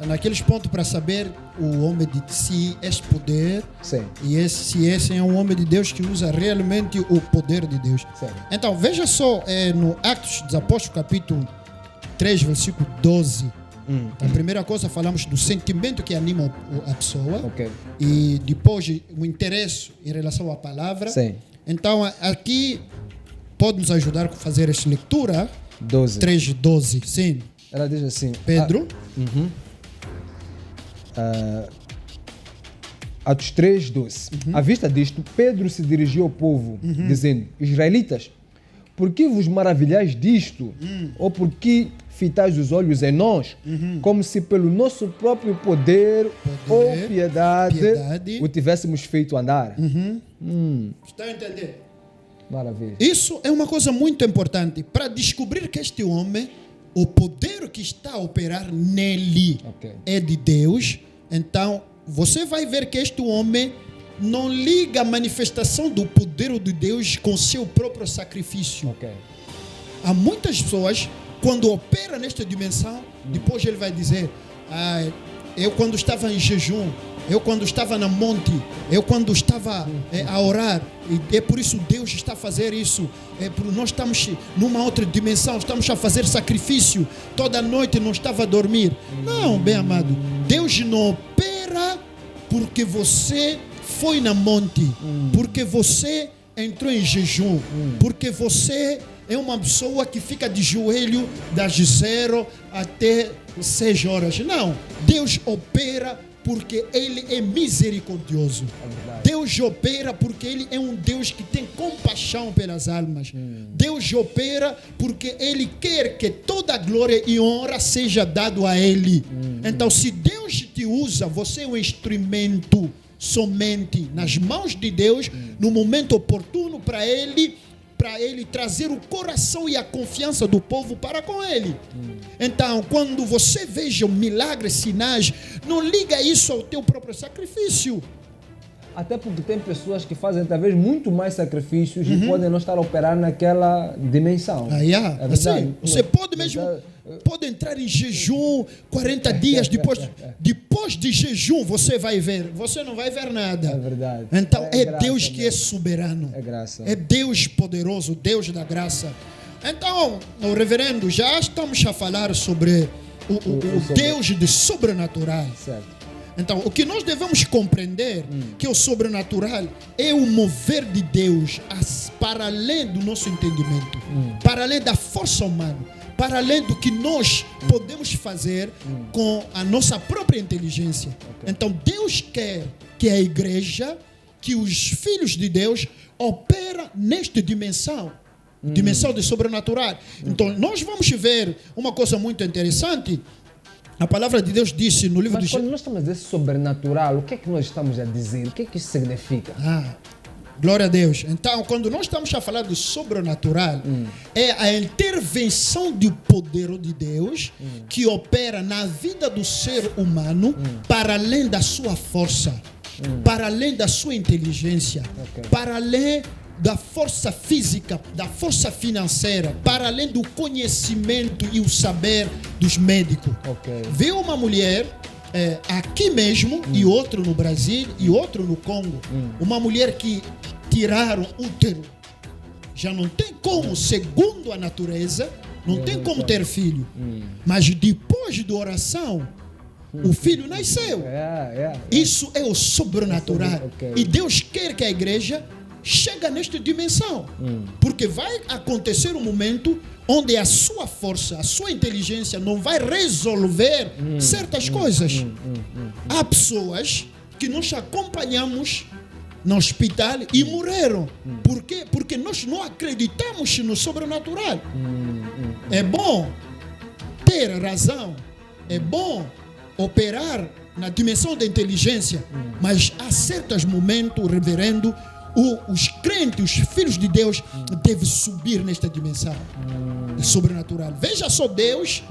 naqueles pontos, para saber o homem de si, esse poder. Sim. E se esse é um homem de Deus que usa realmente o poder de Deus. Sim. Então, veja só, no Atos dos Apóstolos, capítulo 3, versículo 12. A primeira coisa, falamos do sentimento que anima a pessoa. Okay. E depois o interesse em relação à palavra. Sim. Então, aqui pode nos ajudar a fazer essa leitura. 3:12, sim. Ela diz assim: Pedro. Atos 3:12. À vista disto, Pedro se dirigiu ao povo, dizendo: Israelitas, por que vos maravilhais disto? Ou por que fitais os olhos em nós, como se pelo nosso próprio poder ou piedade o tivéssemos feito andar? Está a entender? Maravilha. Isso é uma coisa muito importante para descobrir que este homem, o poder que está a operar nele é de Deus. Então, você vai ver que este homem não liga a manifestação do poder de Deus com seu próprio sacrifício. Há muitas pessoas, quando opera nesta dimensão, depois ele vai dizer: eu quando estava em jejum, eu quando estava na monte, eu quando estava a orar, e é por isso Deus está a fazer isso. Nós estamos numa outra dimensão, estamos a fazer sacrifício, toda noite não estava a dormir. Não, bem amado, Deus não opera porque você foi na monte, porque você entrou em jejum, porque você é uma pessoa que fica de joelho das 0 até 6 horas. Não, Deus opera porque Ele é misericordioso. Deus opera porque Ele é um Deus que tem compaixão pelas almas. Deus opera porque Ele quer que toda a glória e honra seja dado a Ele. Então, se Deus te usa, você é um instrumento somente nas mãos de Deus, no momento oportuno para Ele trazer o coração e a confiança do povo para com Ele. Então, quando você veja milagres, sinais, não liga isso ao teu próprio sacrifício. Até porque tem pessoas que fazem talvez muito mais sacrifícios e podem não estar a operar naquela dimensão. É verdade. Você pode mesmo pode entrar em jejum 40 dias, depois de jejum você vai ver, você não vai ver nada. É verdade. Então é graça, Deus que é soberano. É graça. É Deus poderoso, Deus da graça. Então, o reverendo, já estamos a falar sobre o Deus de sobrenatural. Certo. Então, o que nós devemos compreender que o sobrenatural é o mover de Deus para além do nosso entendimento, para além da força humana, para além do que nós podemos fazer com a nossa própria inteligência. Okay. Então, Deus quer que a igreja, que os filhos de Deus operem nesta dimensão de sobrenatural. Então, nós vamos ver uma coisa muito interessante. A palavra de Deus disse no livro Mas de... quando nós estamos a dizer sobrenatural, o que é que nós estamos a dizer? O que é que isso significa? Glória a Deus. Então, quando nós estamos a falar de sobrenatural, é a intervenção do poder de Deus que opera na vida do ser humano para além da sua força, para além da sua inteligência, para além da força física, da força financeira, para além do conhecimento e o saber dos médicos. Vê uma mulher aqui mesmo, e outro no Brasil, e outro no Congo. Uma mulher que tiraram útero. Já não tem como, segundo a natureza, não tem como ter filho. Mas depois da oração, o filho nasceu. Isso é o sobrenatural. E Deus quer que a igreja chega nesta dimensão, porque vai acontecer um momento onde a sua força, a sua inteligência não vai resolver certas coisas. Há pessoas que nós acompanhamos no hospital e morreram. Por quê? Porque nós não acreditamos no sobrenatural. É bom ter razão, é bom operar na dimensão da inteligência, mas há certos momentos, reverendo, os crentes, os filhos de Deus devem subir nesta dimensão sobrenatural. Veja só, Deus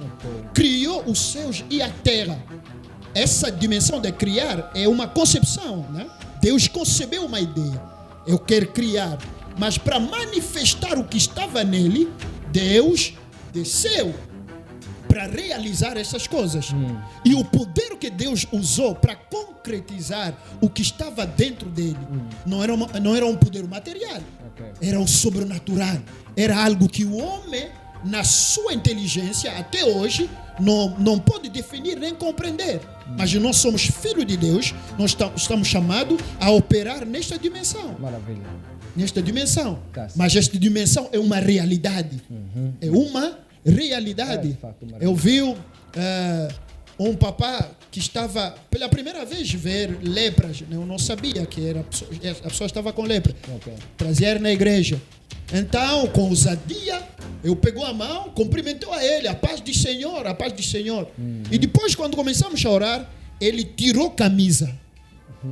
criou os céus e a terra. Essa dimensão de criar é uma concepção, né? Deus concebeu uma ideia. Eu quero criar, mas para manifestar o que estava nele, Deus desceu para realizar essas coisas. E o poder que Deus usou para concretizar o que estava dentro dele não era um poder material, era o sobrenatural. Era algo que o homem, na sua inteligência, até hoje, não pode definir nem compreender. Mas nós somos filhos de Deus, nós estamos chamados a operar nesta dimensão. Maravilha. Nesta dimensão. Mas esta dimensão é uma realidade. É uma realidade. Eu vi um papá que estava pela primeira vez ver lepras. Eu não sabia que a pessoa estava com lepra. Trazer na igreja. Então, com ousadia, eu pegou a mão, cumprimentou a ele, a paz do Senhor, a paz do Senhor. E depois, quando começamos a orar, ele tirou camisa.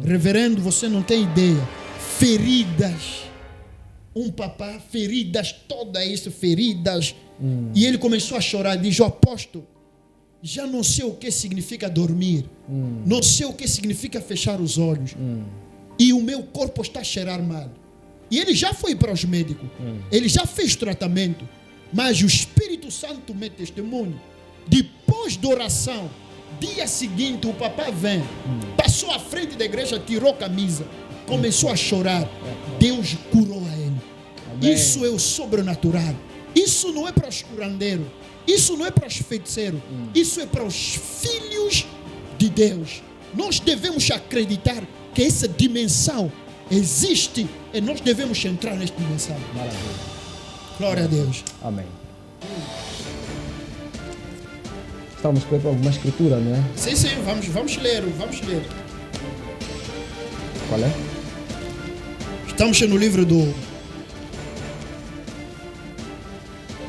Reverendo, você não tem ideia. Feridas. Um papá, feridas, todas isso, feridas. E ele começou a chorar, diz: o apóstolo, já não sei o que significa dormir. Não sei o que significa fechar os olhos. E o meu corpo está a cheirar mal. E ele já foi para os médicos. Ele já fez tratamento. Mas o Espírito Santo me testemunho. Depois da oração, dia seguinte, o papá vem. Passou à frente da igreja, tirou a camisa. Começou a chorar. Deus curou a ele. Amém. Isso é o sobrenatural. Isso não é para os curandeiros. Isso não é para os feiticeiros. Isso é para os filhos de Deus. Nós devemos acreditar que essa dimensão existe e nós devemos entrar nesta dimensão. Maravilha. Glória a Deus. Amém. Estamos com alguma escritura, não é? Sim, vamos ler. Qual é? Estamos no livro do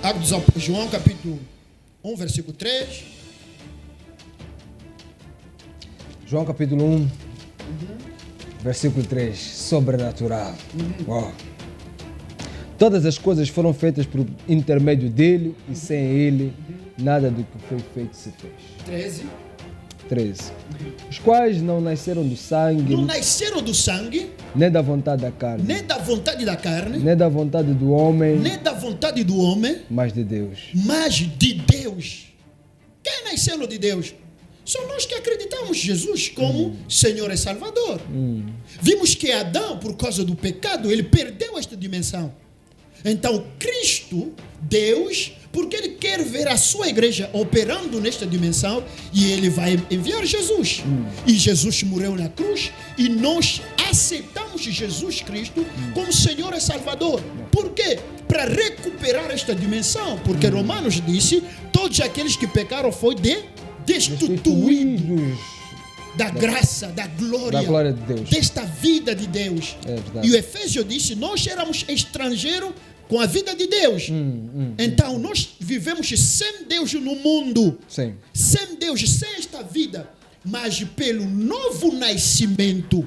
Atos dos Apóstolos, João capítulo 1, versículo 3. João capítulo 1, versículo 3. Sobrenatural. Uau. Todas as coisas foram feitas por intermédio dele e sem ele, nada do que foi feito se fez. 13. Os quais não nasceram do sangue. Não nasceram do sangue. Nem da vontade da carne. Nem da vontade da carne. Nem da vontade do homem. Nem da vontade do homem. Mas de Deus. Mas de Deus. Quem nasceu de Deus? São nós que acreditamos Jesus como Senhor e Salvador. Vimos que Adão, por causa do pecado, ele perdeu esta dimensão. Então, Cristo, Deus, porque Ele quer ver a sua igreja operando nesta dimensão, e Ele vai enviar Jesus. E Jesus morreu na cruz, e nós aceitamos Jesus Cristo como Senhor e Salvador. Por quê? Para recuperar esta dimensão. Porque Romanos disse, todos aqueles que pecaram foi destituídos da graça, da glória de Deus, desta vida de Deus. E o Efésio disse, nós éramos estrangeiros com a vida de Deus. Então nós vivemos sem Deus no mundo. Sim. Sem Deus, sem esta vida. Mas pelo novo nascimento,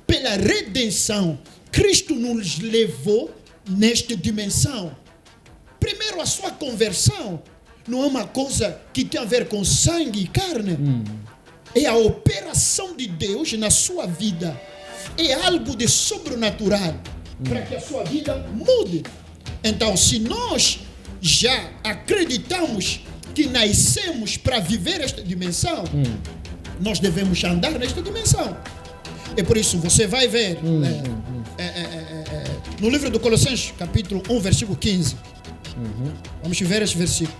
pela redenção, Cristo nos levou nesta dimensão. Primeiro, a sua conversão não é uma coisa que tem a ver com sangue e carne. É a operação de Deus na sua vida. É algo de sobrenatural para que a sua vida mude. Então, se nós já acreditamos que nascemos para viver esta dimensão, nós devemos andar nesta dimensão. É por isso, você vai ver no livro do Colossenses, capítulo 1, versículo 15. Vamos ver esse versículo.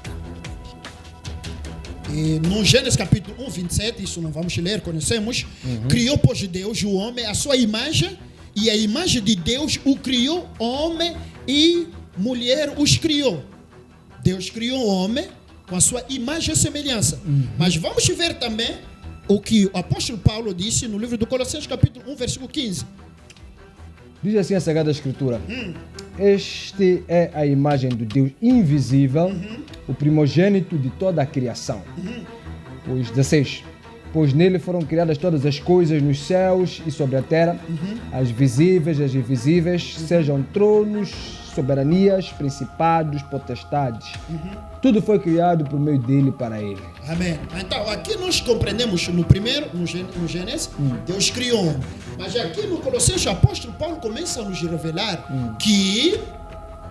E no Gênesis capítulo 1, 27, isso não vamos ler, conhecemos. Criou, pois, Deus o homem, a sua imagem, e a imagem de Deus o criou, homem e mulher os criou. Deus criou o homem com a sua imagem e semelhança. Mas vamos ver também o que o apóstolo Paulo disse no livro do Colossenses capítulo 1, versículo 15. Diz assim a Sagrada Escritura: este é a imagem do Deus invisível, o primogênito de toda a criação. Pois 16. Pois nele foram criadas todas as coisas nos céus e sobre a terra, as visíveis e as invisíveis, sejam tronos, soberanias, principados, potestades. Tudo foi criado por meio dele e para ele. Amém. Então, aqui nós compreendemos no primeiro, no Gênesis, Deus criou. Mas aqui no Colossenses, o apóstolo Paulo começa a nos revelar que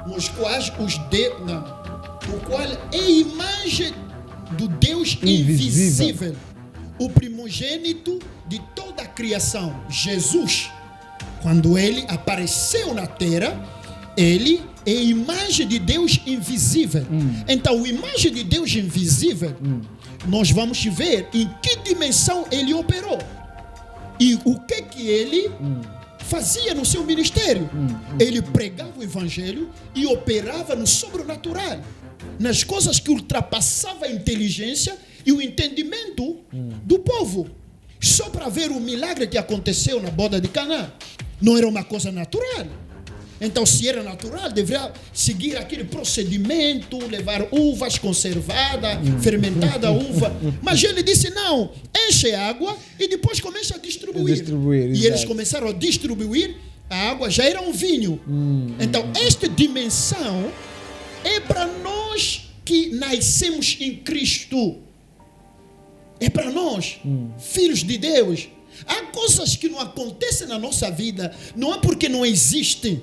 nos quais o qual é a imagem do Deus invisível, o primogênito de toda a criação, Jesus. Quando ele apareceu na terra, ele é a imagem de Deus invisível. Então, a imagem de Deus invisível, nós vamos ver em que dimensão ele operou. E o que ele fazia no seu ministério. Ele pregava o evangelho e operava no sobrenatural, nas coisas que ultrapassavam a inteligência e o entendimento do povo. Só para ver o milagre que aconteceu na boda de Caná. Não era uma coisa natural. Então, se era natural, deveria seguir aquele procedimento, levar uvas conservadas, fermentada uva. Mas ele disse, não, enche água e depois começa a distribuir. E eles começaram a distribuir, a água já era um vinho. Então, esta dimensão é para nós que nascemos em Cristo. É para nós, filhos de Deus. Há coisas que não acontecem na nossa vida, não é porque não existem,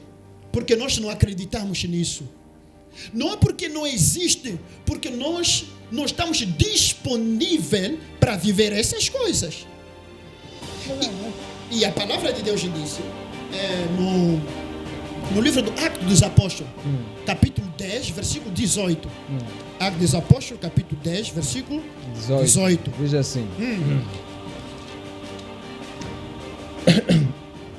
porque nós não acreditamos nisso. Não é porque não existe, porque nós não estamos disponíveis para viver essas coisas. E a palavra de Deus disse, no livro do Atos dos Apóstolos, capítulo 10, versículo 18. Atos dos Apóstolos, capítulo 10, versículo 18. Diz assim.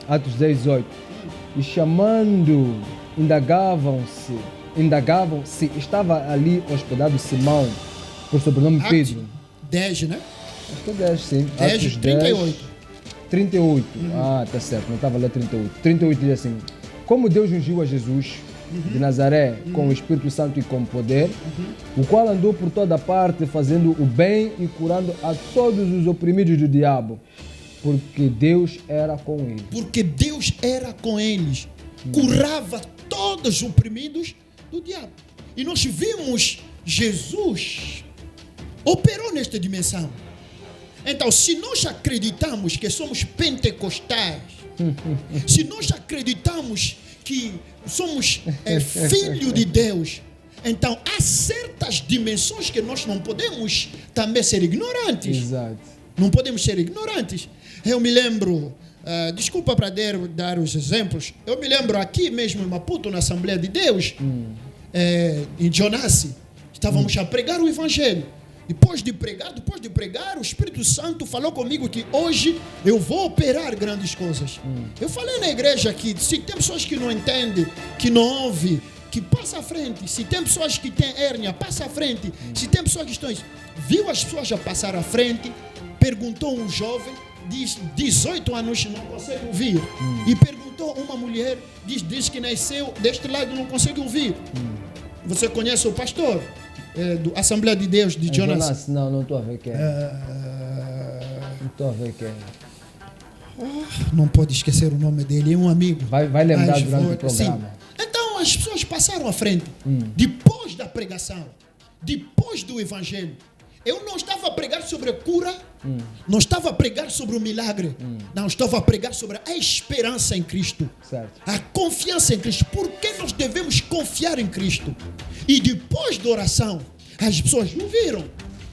Atos 10, 18. E chamando, indagavam se estava ali hospedado Simão, por sobrenome Pedro. 10, né? Acho que é 10, sim. 10, Atos 38. 38. Ah, tá certo, não estava lá 38. 38 diz assim: como Deus ungiu a Jesus de Nazaré com o Espírito Santo e com poder, o qual andou por toda parte fazendo o bem e curando a todos os oprimidos do diabo, porque Deus era com eles. Porque Deus era com eles. Curava todos os oprimidos do diabo. E nós vimos Jesus operou nesta dimensão. Então, se nós acreditamos que somos pentecostais, se nós acreditamos que somos filhos de Deus, então há certas dimensões que nós não podemos também ser ignorantes. Exato. Não podemos ser ignorantes. Eu me lembro, desculpa para dar os exemplos, eu me lembro aqui mesmo em Maputo, na Assembleia de Deus, em Jonassi, estávamos a pregar o Evangelho. Depois de pregar, o Espírito Santo falou comigo que hoje eu vou operar grandes coisas. Eu falei na igreja que se tem pessoas que não entendem, que não ouvem, que passa à frente. Se tem pessoas que têm hérnia, passa à frente. Se tem pessoas que estão... Viu as pessoas a passar à frente, perguntou um jovem, diz 18 anos, não consegue ouvir. E perguntou uma mulher, diz que nasceu deste lado, não consegue ouvir. Você conhece o pastor? Do Assembleia de Deus de Jonas? Não estou a ver quem é. Não estou a ver quem é. Não pode esquecer o nome dele, é um amigo. Vai lembrar durante o programa. Sim. Então as pessoas passaram à frente. Depois da pregação, depois do Evangelho, eu não estava a pregar sobre a cura, não estava a pregar sobre o milagre, não estava a pregar sobre a esperança em Cristo, certo. A confiança em Cristo. Por que nós devemos confiar em Cristo? E depois da oração, as pessoas ouviram.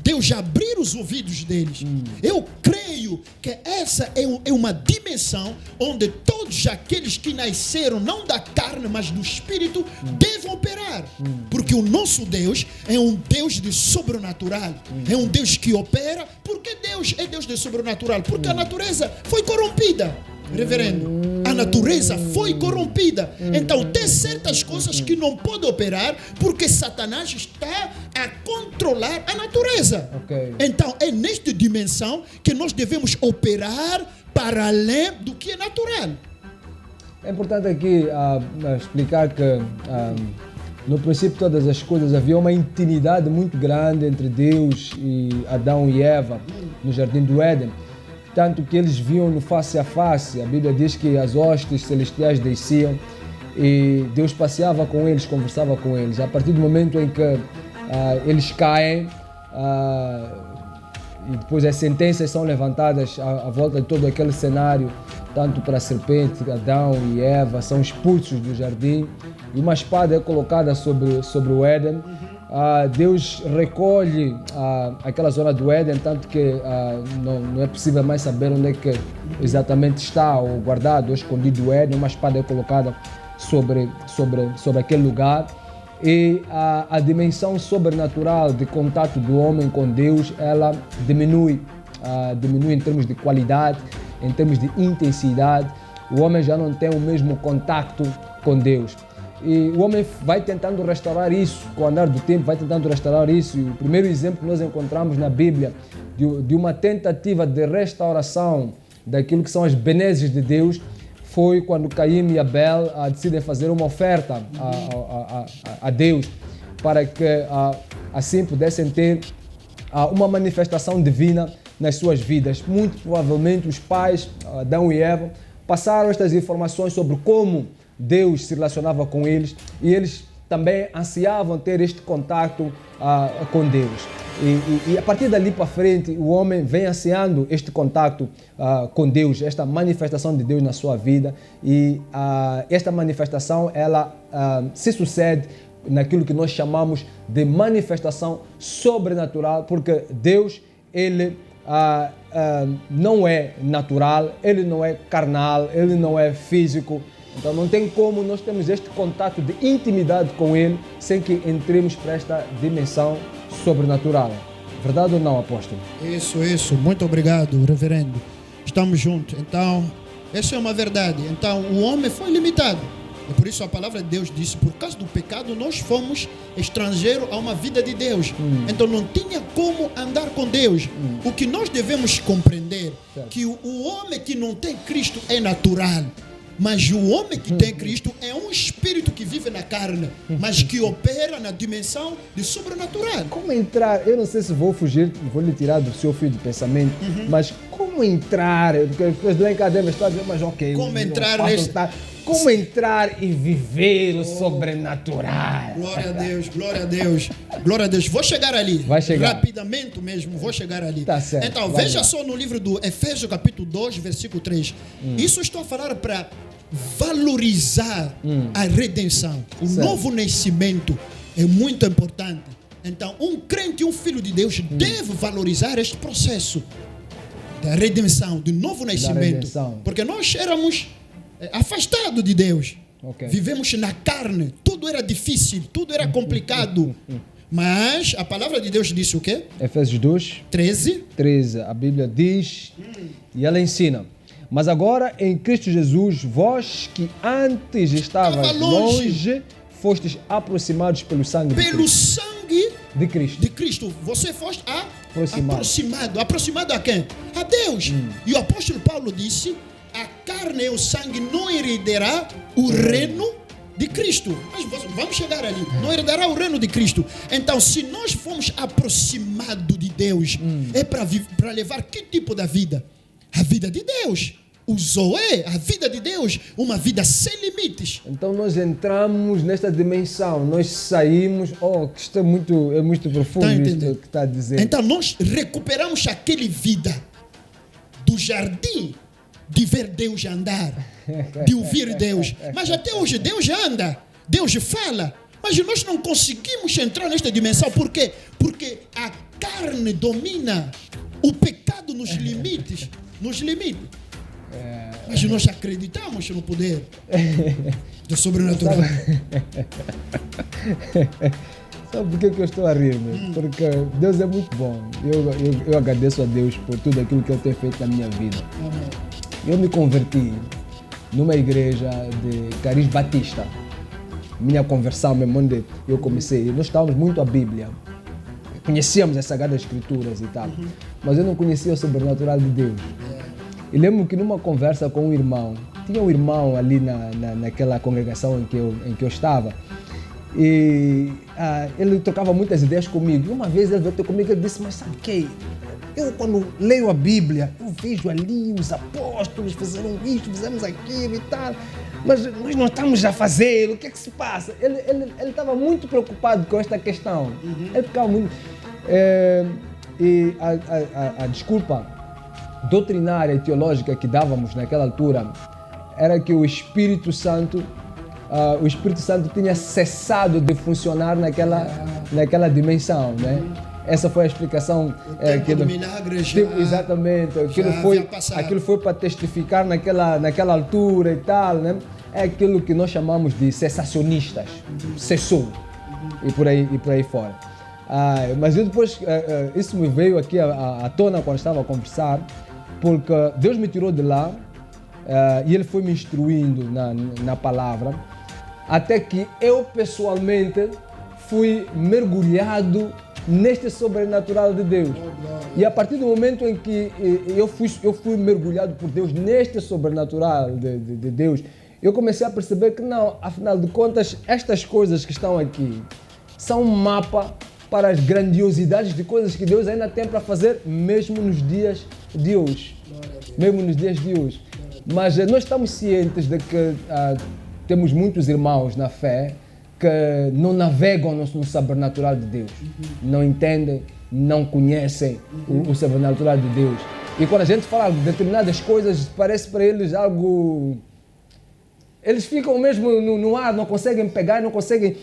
Deus abrir os ouvidos deles. Eu creio que essa é uma dimensão onde todos aqueles que nasceram não da carne, mas do Espírito, devem operar. Porque o nosso Deus é um Deus de sobrenatural. É um Deus que opera. Por que Deus é Deus de sobrenatural? Porque a natureza foi corrompida. Reverendo, a natureza foi corrompida. Então tem certas coisas que não pode operar porque Satanás está a controlar a natureza. Então é nesta dimensão que nós devemos operar para além do que é natural. É importante aqui explicar que no princípio de todas as coisas havia uma intimidade muito grande entre Deus e Adão e Eva no Jardim do Éden. Tanto que eles viam no face a face. A Bíblia diz que as hostes celestiais desciam e Deus passeava com eles, conversava com eles. A partir do momento em que eles caem e depois as sentenças são levantadas à volta de todo aquele cenário, tanto para a serpente, Adão e Eva são expulsos do jardim e uma espada é colocada sobre o Éden. Deus recolhe aquela zona do Éden, tanto que não é possível mais saber onde é que exatamente está, ou guardado, ou escondido o Éden. Uma espada é colocada sobre aquele lugar e a dimensão sobrenatural de contato do homem com Deus, ela diminui em termos de qualidade, em termos de intensidade. O homem já não tem o mesmo contato com Deus. E o homem vai tentando restaurar isso, com o andar do tempo, vai tentando restaurar isso. E o primeiro exemplo que nós encontramos na Bíblia de uma tentativa de restauração daquilo que são as benesses de Deus foi quando Caim e Abel decidem fazer uma oferta a Deus para que assim pudessem ter uma manifestação divina nas suas vidas. Muito provavelmente os pais, Adão e Eva, passaram estas informações sobre como Deus se relacionava com eles e eles também ansiavam ter este contato com Deus. E a partir dali para frente, o homem vem ansiando este contato com Deus, esta manifestação de Deus na sua vida. E esta manifestação, ela se sucede naquilo que nós chamamos de manifestação sobrenatural, porque Deus, ele não é natural, ele não é carnal, ele não é físico. Então não tem como nós termos este contato de intimidade com Ele sem que entremos para esta dimensão sobrenatural. Verdade ou não, apóstolo? Isso. Muito obrigado, reverendo. Estamos juntos. Então, essa é uma verdade. Então, o homem foi limitado. E por isso a palavra de Deus disse, por causa do pecado, nós fomos estrangeiros a uma vida de Deus. Então não tinha como andar com Deus. O que nós devemos compreender, que o homem que não tem Cristo é natural. Mas o homem que tem Cristo é um espírito que vive na carne, mas que opera na dimensão de sobrenatural. Como entrar? Eu não sei se vou fugir, vou lhe tirar do seu fio de pensamento, mas como entrar? Porque as pessoas lá em casa devem estar dizendo, mas ok. Como entrar neste... Como entrar e viver o sobrenatural? Glória a Deus, glória a Deus, glória a Deus. Vou chegar ali. Vai chegar. Rapidamente mesmo, vou chegar ali. Tá certo. Então, veja só no livro do Efésios, capítulo 2, versículo 3. Isso estou a falar para valorizar a redenção. O novo nascimento é muito importante. Então, um crente, um filho de Deus deve valorizar este processo. da redenção, do novo nascimento. redenção. Porque nós éramos afastados de Deus. Ok. Vivemos na carne, tudo era difícil, tudo era complicado. Mas a palavra de Deus disse o quê? Efésios 2, 13. A Bíblia diz e ela ensina: mas agora em Cristo Jesus, vós que antes estavas Estava longe, fostes aproximados pelo sangue de pelo Cristo. sangue De Cristo. de Cristo, você foste Aproximado. aproximado a quem? A Deus. E o apóstolo Paulo disse: a carne e o sangue não herdará o reino de Cristo. Mas vamos chegar ali. Não herdará o reino de Cristo. Então, se nós formos aproximados de Deus, é para levar que tipo de vida? A vida de Deus. O Zoé, a vida de Deus, uma vida sem limites. Então nós entramos nesta dimensão, nós saímos. Oh, que isto é muito profundo, Tá isto entendendo? que está a dizer. Então nós recuperamos aquela vida do jardim de ver Deus andar, de ouvir Deus. Mas até hoje Deus anda, Deus fala. Mas nós não conseguimos entrar nesta dimensão. Por quê? Porque a carne domina, o pecado nos limites. Mas nós acreditamos no poder do sobrenatural. Sabe por que eu estou a rir, meu? Porque Deus é muito bom. Eu agradeço a Deus por tudo aquilo que Ele tem feito na minha vida. Eu me converti numa igreja de Cariz Batista. Minha conversão mesmo, onde eu comecei. Nós estávamos muito a Bíblia. Conhecíamos as Sagradas Escrituras e tal. Mas eu não conhecia o sobrenatural de Deus. E lembro que numa conversa com um irmão, tinha um irmão ali naquela congregação em que eu estava, e ele trocava muitas ideias comigo. E uma vez ele veio ter comigo e disse: mas sabe o que? Eu quando leio a Bíblia, eu vejo ali os apóstolos fizeram isto, fizemos aquilo e tal, mas nós não estamos a fazer, o que é que se passa? Ele estava muito preocupado com esta questão. Ele ficava muito... e a desculpa doutrinária e teológica que dávamos naquela altura era que o Espírito Santo tinha cessado de funcionar naquela dimensão, né? Essa foi a explicação. Do milagre já, exatamente. Aquilo foi para testificar naquela altura e tal, né? É aquilo que nós chamamos de cessacionistas. Cessou. E por aí fora. Mas eu depois, isso me veio aqui à tona quando estava a conversar, porque Deus me tirou de lá e Ele foi me instruindo na palavra, até que eu pessoalmente fui mergulhado neste sobrenatural de Deus. E a partir do momento em que eu fui mergulhado por Deus neste sobrenatural de Deus, eu comecei a perceber que não, afinal de contas, estas coisas que estão aqui são um mapa para as grandiosidades de coisas que Deus ainda tem para fazer, mesmo nos dias de hoje. Mas nós estamos cientes de que temos muitos irmãos na fé que não navegam no sobrenatural de Deus. Não entendem, não conhecem o sobrenatural de Deus. E quando a gente fala de determinadas coisas, parece para eles algo... Eles ficam mesmo no ar, não conseguem pegar, não conseguem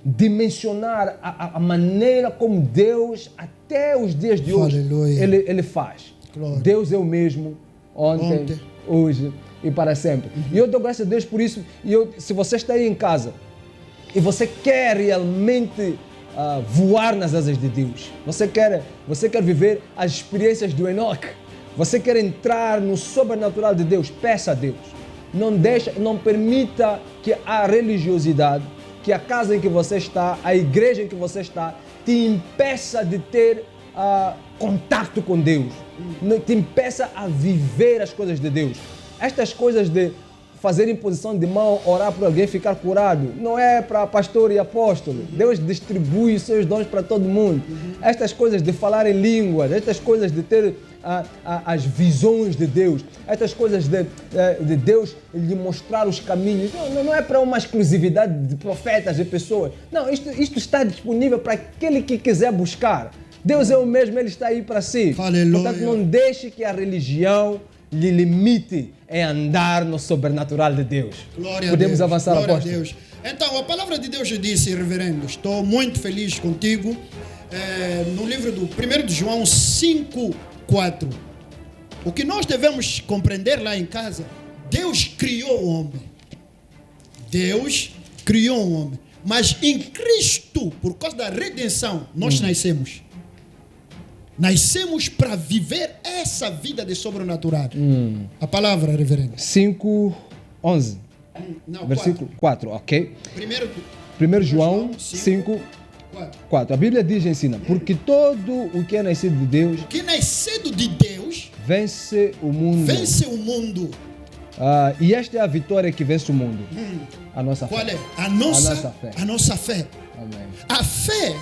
dimensionar a maneira como Deus, até os dias de hoje, Ele faz. Glória. Deus é o mesmo, ontem, hoje e para sempre. E eu dou graças a Deus por isso. E se você está aí em casa e você quer realmente voar nas asas de Deus, você quer viver as experiências do Enoque, você quer entrar no sobrenatural de Deus, peça a Deus. Não permita que a religiosidade, que a casa em que você está, a igreja em que você está, te impeça de ter contato com Deus, te impeça a viver as coisas de Deus. Estas coisas de fazer imposição de mão, orar por alguém ficar curado, não é para pastor e apóstolo. Deus distribui os seus dons para todo mundo. Estas coisas de falar em línguas, estas coisas de ter as visões de Deus, estas coisas de Deus lhe mostrar os caminhos, não é para uma exclusividade de profetas e pessoas. Não, isto está disponível para aquele que quiser buscar. Deus é o mesmo, Ele está aí para si. Aleluia. Portanto, não deixe que a religião lhe limite em andar no sobrenatural de Deus. Podemos avançar, glória apóstolo. a Deus. Então, a palavra de Deus disse, reverendo, estou muito feliz contigo. No livro do 1 de João 5:4 4. O que nós devemos compreender lá em casa, Deus criou o homem. Deus criou o homem. Mas em Cristo, por causa da redenção, nós nascemos. Nascemos para viver essa vida de sobrenatural. A palavra, reverendo. 5:11. Não, Versículo 4, ok? Primeiro 1 João 5, 5:4. A Bíblia diz e ensina: porque todo o que é nascido de Deus que nascido de Deus vence o mundo. vence o mundo. E esta é a vitória que vence o mundo. A nossa Qual fé. é? A nossa fé. A nossa fé. Amém. A fé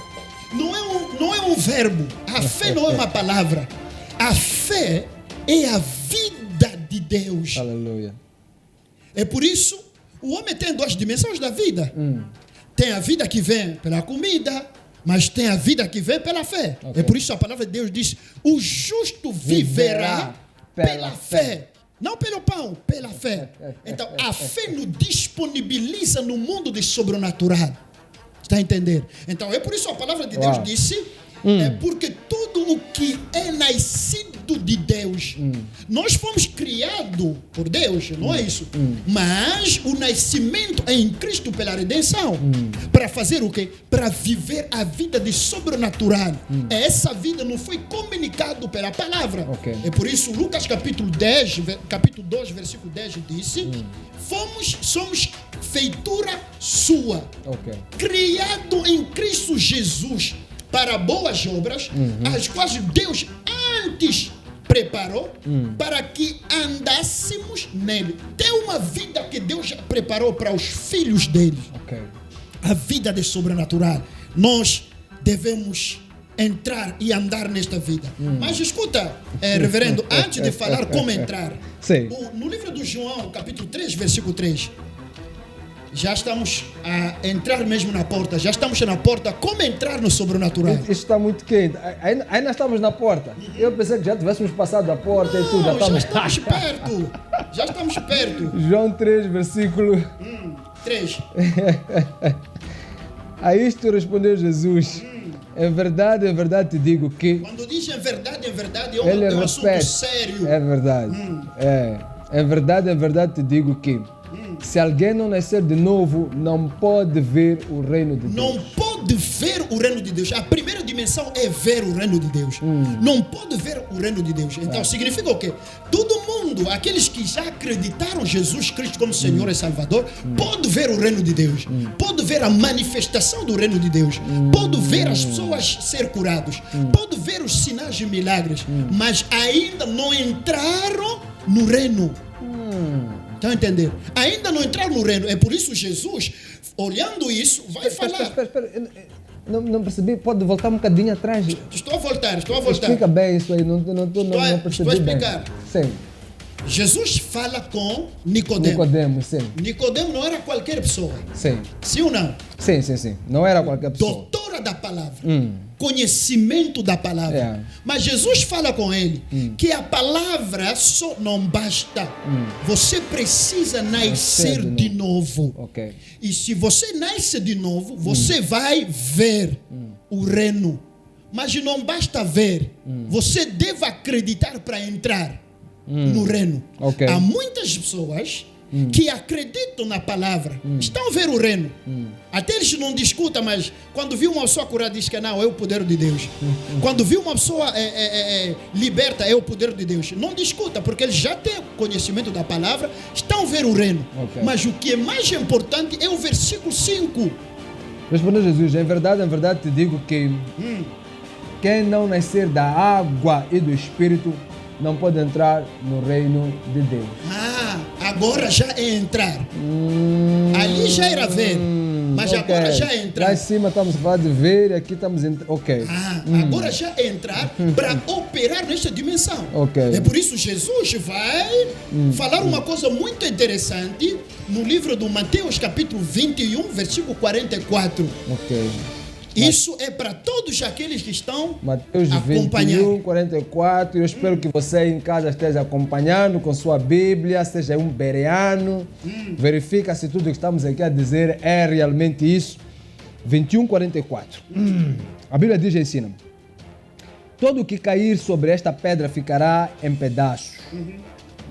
não é um verbo. A fé não é uma palavra. A fé é a vida de Deus. Aleluia. É por isso, o homem tem duas dimensões da vida. Tem a vida que vem pela comida, mas tem a vida que vem pela fé. Ok. É por isso a palavra de Deus diz: o justo viverá pela fé. Não pelo pão, pela fé. Então, a fé nos disponibiliza no mundo do sobrenatural. Está a entender? Então, é por isso a palavra de Deus disse: é porque tudo o que é nascido de Deus, nós fomos criados por Deus, não é isso? Mas o nascimento é em Cristo pela redenção. Para fazer o quê? Para viver a vida de sobrenatural. Essa vida não foi comunicado pela palavra. Ok. É por isso, Lucas capítulo 2, versículo 10 disse: somos feitura sua, Ok. criado em Cristo Jesus para boas obras, as quais Deus antes preparou para que andássemos nele. Tem uma vida que Deus já preparou para os filhos dele. Ok. A vida de sobrenatural. Nós devemos entrar e andar nesta vida. Mas escuta, reverendo, antes de falar como entrar, Sim. no livro do João, capítulo 3, versículo 3, já estamos a entrar mesmo na porta. Já estamos na porta. Como entrar no sobrenatural? Isto está muito quente. Ainda estamos na porta. Eu pensei que já tivéssemos passado da porta e tudo. Já Já estamos... estamos perto. Já estamos perto. João 3, versículo... 3. A isto respondeu Jesus: em verdade te digo que... Quando dizem verdade, Ele é um assunto repete. sério. É verdade. Em verdade te digo que se alguém não nascer de novo, não pode ver o reino de Deus. Não pode ver o reino de Deus. A primeira dimensão é ver o reino de Deus. Não pode ver o reino de Deus. Então significa o quê? Todo mundo, aqueles que já acreditaram em Jesus Cristo como Senhor e Salvador, pode ver o reino de Deus. Pode ver a manifestação do reino de Deus. Pode ver as pessoas ser curadas. Pode ver os sinais e milagres. Mas ainda não entraram no reino. Estão a entender? Ainda não entraram no reino. É por isso Jesus, olhando isso, vai falar. Espera. Não percebi. Pode voltar um bocadinho atrás. Estou a voltar. Explica bem isso aí. Não percebi estou a explicar. Bem. Sim. Jesus fala com Nicodemo. Nicodemo, sim. Nicodemo não era qualquer pessoa. Sim. Sim ou não? Sim. Não era qualquer pessoa. Doutora da palavra. Conhecimento da palavra. É. Mas Jesus fala com ele que a palavra só não basta. Você precisa nascer de novo. Ok. E se você nasce de novo, você vai ver o reino. Mas não basta ver. Você deve acreditar para entrar no reino. Ok. Há muitas pessoas que acreditam na palavra, estão a ver o reino. Até eles não discutem, mas quando viu uma pessoa curada, diz que não, é o poder de Deus. Quando viu uma pessoa liberta, é o poder de Deus. Não discuta, porque eles já têm conhecimento da palavra, estão a ver o reino. Ok. Mas o que é mais importante é o versículo 5. Respondeu Jesus: em verdade te digo que quem não nascer da água e do Espírito não pode entrar no reino de Deus. Agora já é entrar. Ali já era ver, mas ok. agora já é entrar. Lá em cima estamos a falar de ver e aqui estamos entrando. Ok. Agora já é entrar para operar nesta dimensão. Ok. É por isso Jesus vai falar uma coisa muito interessante no livro do Mateus, capítulo 21, versículo 44. Ok. Isso é para todos aqueles que estão Mateus acompanhando. 21, 44. Eu espero que você em casa esteja acompanhando com sua Bíblia, seja um bereano. Verifica se tudo que estamos aqui a dizer é realmente isso. 21, 44. A Bíblia diz e ensina: Todo o que cair sobre esta pedra ficará em pedaços.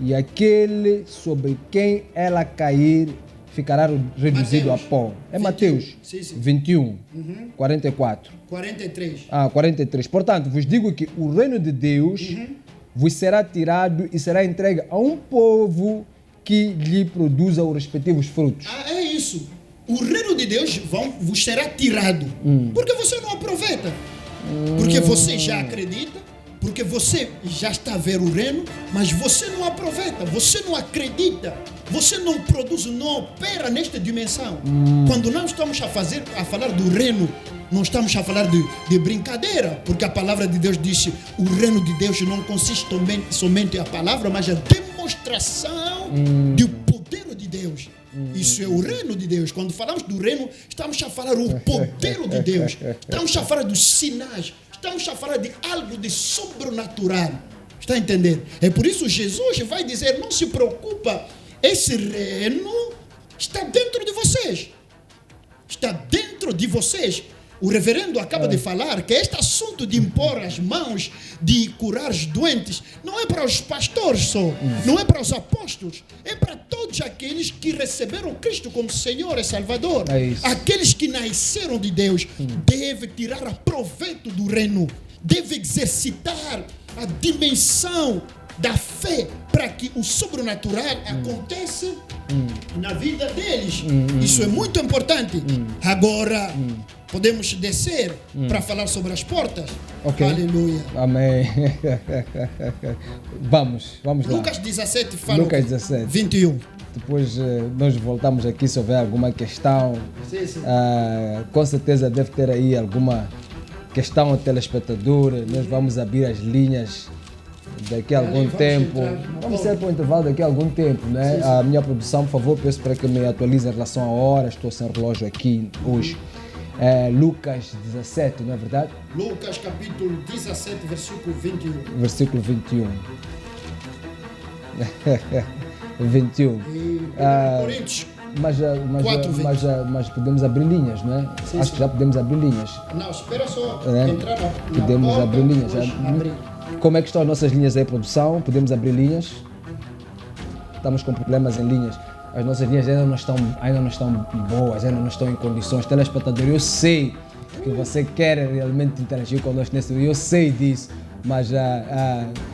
E aquele sobre quem ela cair ficará reduzido a pó. É Mateus 21, 44. 43. 43. Portanto, vos digo que o reino de Deus vos será tirado e será entregue a um povo que lhe produza os respectivos frutos. É isso. O reino de Deus vos será tirado. Porque você não aproveita. Porque você já acredita. Porque você já está a ver o reino, mas você não aproveita, você não acredita, você não produz, não opera nesta dimensão. Quando nós estamos a falar do reino, não estamos a falar de brincadeira, porque a palavra de Deus diz que o reino de Deus não consiste somente a palavra, mas a demonstração do poder de Deus. Isso é o reino de Deus. Quando falamos do reino, estamos a falar do poder de Deus, estamos a falar dos sinais. Estamos a falar de algo de sobrenatural. Está a entender? É por isso Jesus vai dizer, não se preocupa, esse reino está dentro de vocês. Está dentro de vocês. O reverendo acaba de falar que este assunto de impor as mãos, de curar os doentes, não é para os pastores só, não é para os apóstolos, é para todos aqueles que receberam Cristo como Senhor e Salvador. Aqueles que nasceram de Deus devem tirar proveito do reino, devem exercitar a dimensão da fé para que o sobrenatural aconteça na vida deles. Isso é muito importante. Agora, podemos descer para falar sobre as portas? Okay. Aleluia. Amém. Vamos lá. Lucas 17 fala. Lucas 17. 21. Depois nós voltamos aqui se houver alguma questão. Sim. Com certeza deve ter aí alguma questão ao telespectador. Nós vamos abrir as linhas daqui a algum tempo. Vamos sair para o intervalo daqui a algum tempo, né? Sim. A minha produção, por favor, peço para que me atualize em relação à hora. Estou sem relógio aqui hoje. Lucas 17, não é verdade? Lucas capítulo 17, versículo 21. Versículo 21. 21. Coríntios. Mas podemos abrir linhas, não é? Sim, Acho que já podemos abrir linhas. Não, espera só entrar na Podemos porta, abrir linhas. abrir. Como é que estão as nossas linhas aí, produção? Podemos abrir linhas? Estamos com problemas em linhas. As nossas linhas ainda não estão boas, ainda não estão em condições. Telespectador, eu sei que você quer realmente interagir conosco nesse vídeo, eu sei disso, mas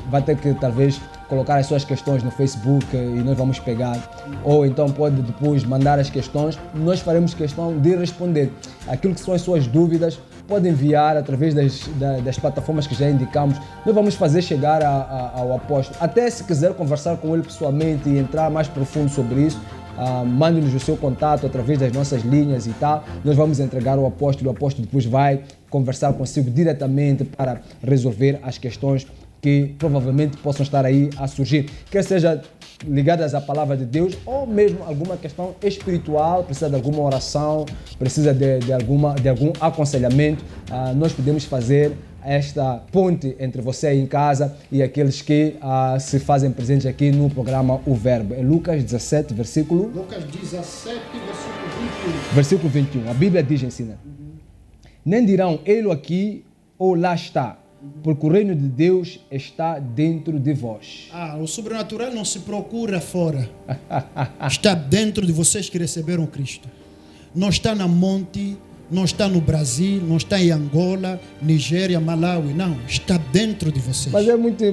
vai ter que talvez colocar as suas questões no Facebook e nós vamos pegar. Ou então pode depois mandar as questões, nós faremos questão de responder. Aquilo que são as suas dúvidas, pode enviar através das plataformas que já indicamos. Nós vamos fazer chegar ao apóstolo. Até se quiser conversar com ele pessoalmente e entrar mais profundo sobre isso, mande-nos o seu contato através das nossas linhas e tal. Nós vamos entregar ao apóstolo. O apóstolo depois vai conversar consigo diretamente para resolver as questões que provavelmente possam estar aí a surgir. Quer seja ligadas à palavra de Deus ou mesmo alguma questão espiritual, precisa de alguma oração, precisa de algum aconselhamento, nós podemos fazer esta ponte entre você aí em casa e aqueles que se fazem presentes aqui no programa O Verbo. É Lucas 17, versículo... Lucas 17, versículo 21. Versículo 21. A Bíblia diz, ensina. Nem dirão, ele aqui ou lá está, porque o reino de Deus está dentro de vós. O sobrenatural não se procura fora. Está dentro de vocês que receberam Cristo. Não está na monte, não está no Brasil, não está em Angola, Nigéria, Malawi. Não, está dentro de vocês. Mas é muito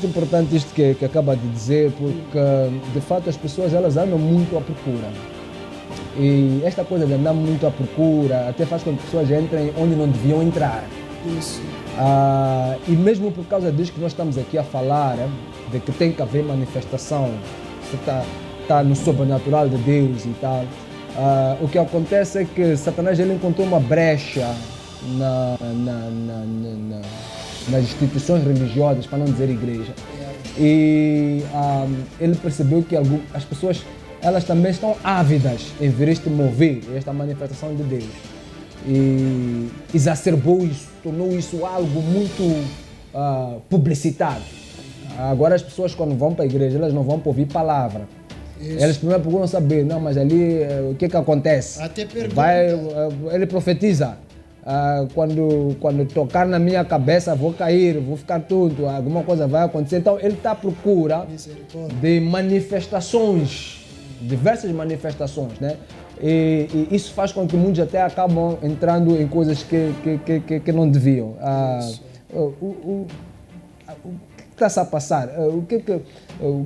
importante isto que acaba de dizer, porque de fato as pessoas elas andam muito à procura. E esta coisa de andar muito à procura até faz com que as pessoas entrem onde não deviam entrar. Isso. E mesmo por causa disso que nós estamos aqui a falar, de que tem que haver manifestação, você está no sobrenatural de Deus e tal. O que acontece é que Satanás ele encontrou uma brecha nas instituições religiosas, para não dizer igreja. E ele percebeu que as pessoas elas também estão ávidas em ver este mover, esta manifestação de Deus. E exacerbou isso, tornou isso algo muito publicitado. Agora as pessoas quando vão para a igreja, elas não vão para ouvir palavra. Isso. Elas primeiro procuram saber, não, mas ali o que acontece? Até pergunta. Ele profetiza. quando tocar na minha cabeça vou cair, vou ficar tonto, alguma coisa vai acontecer. Então ele está à procura de manifestações, diversas manifestações, né? E isso faz com que muitos até acabam entrando em coisas que não deviam. O que está a passar?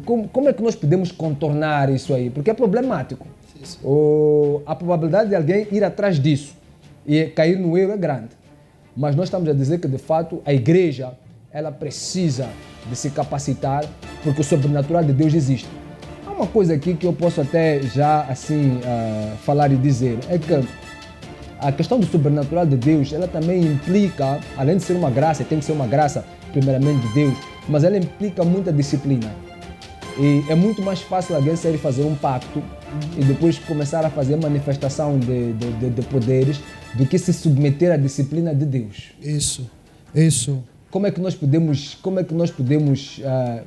Como é que nós podemos contornar isso aí? Porque é problemático. A probabilidade de alguém ir atrás disso e cair no erro é grande. Mas nós estamos a dizer que, de fato, a igreja ela precisa de se capacitar porque o sobrenatural de Deus existe. Há uma coisa aqui que eu posso até já assim falar e dizer, é que a questão do sobrenatural de Deus, ela também implica, além de ser uma graça, tem que ser uma graça primeiramente de Deus, mas ela implica muita disciplina. E é muito mais fácil alguém sair fazer um pacto e depois começar a fazer manifestação de poderes do que se submeter à disciplina de Deus. Isso. Como é que nós podemos,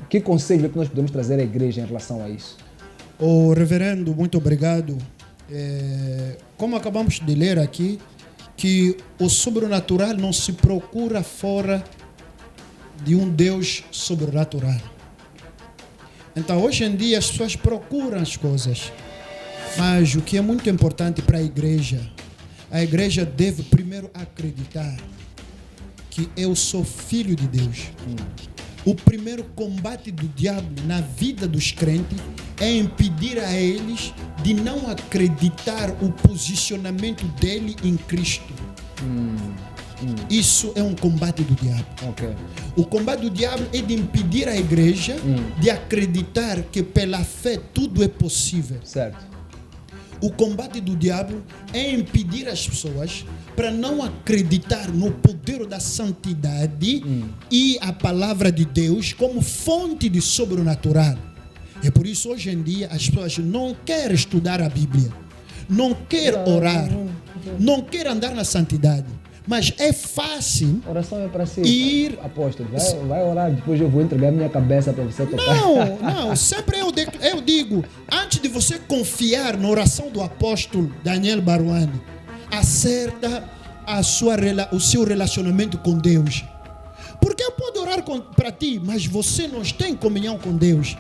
que conselho é que nós podemos trazer à igreja em relação a isso? O reverendo, muito obrigado. Como acabamos de ler aqui, que o sobrenatural não se procura fora de um Deus sobrenatural. Então, hoje em dia, as pessoas procuram as coisas. Mas o que é muito importante para a igreja deve primeiro acreditar que eu sou filho de Deus. O primeiro combate do diabo na vida dos crentes é impedir a eles de não acreditar o posicionamento dele em Cristo. Isso é um combate do diabo. Okay. O combate do diabo é de impedir a igreja de acreditar que pela fé tudo é possível. Certo. O combate do diabo é impedir as pessoas para não acreditar no poder da santidade e a palavra de Deus como fonte de sobrenatural. É por isso hoje em dia as pessoas não querem estudar a Bíblia, não querem orar, não querem andar na santidade. Mas é fácil. Oração é para si. Ir. Apóstolo, vai orar, depois eu vou entregar minha cabeça para você tocar. Não. Sempre eu digo, antes de você confiar na oração do apóstolo Daniel Baruani, acerta o seu relacionamento com Deus. Porque eu posso orar para ti, mas você não tem comunhão com Deus.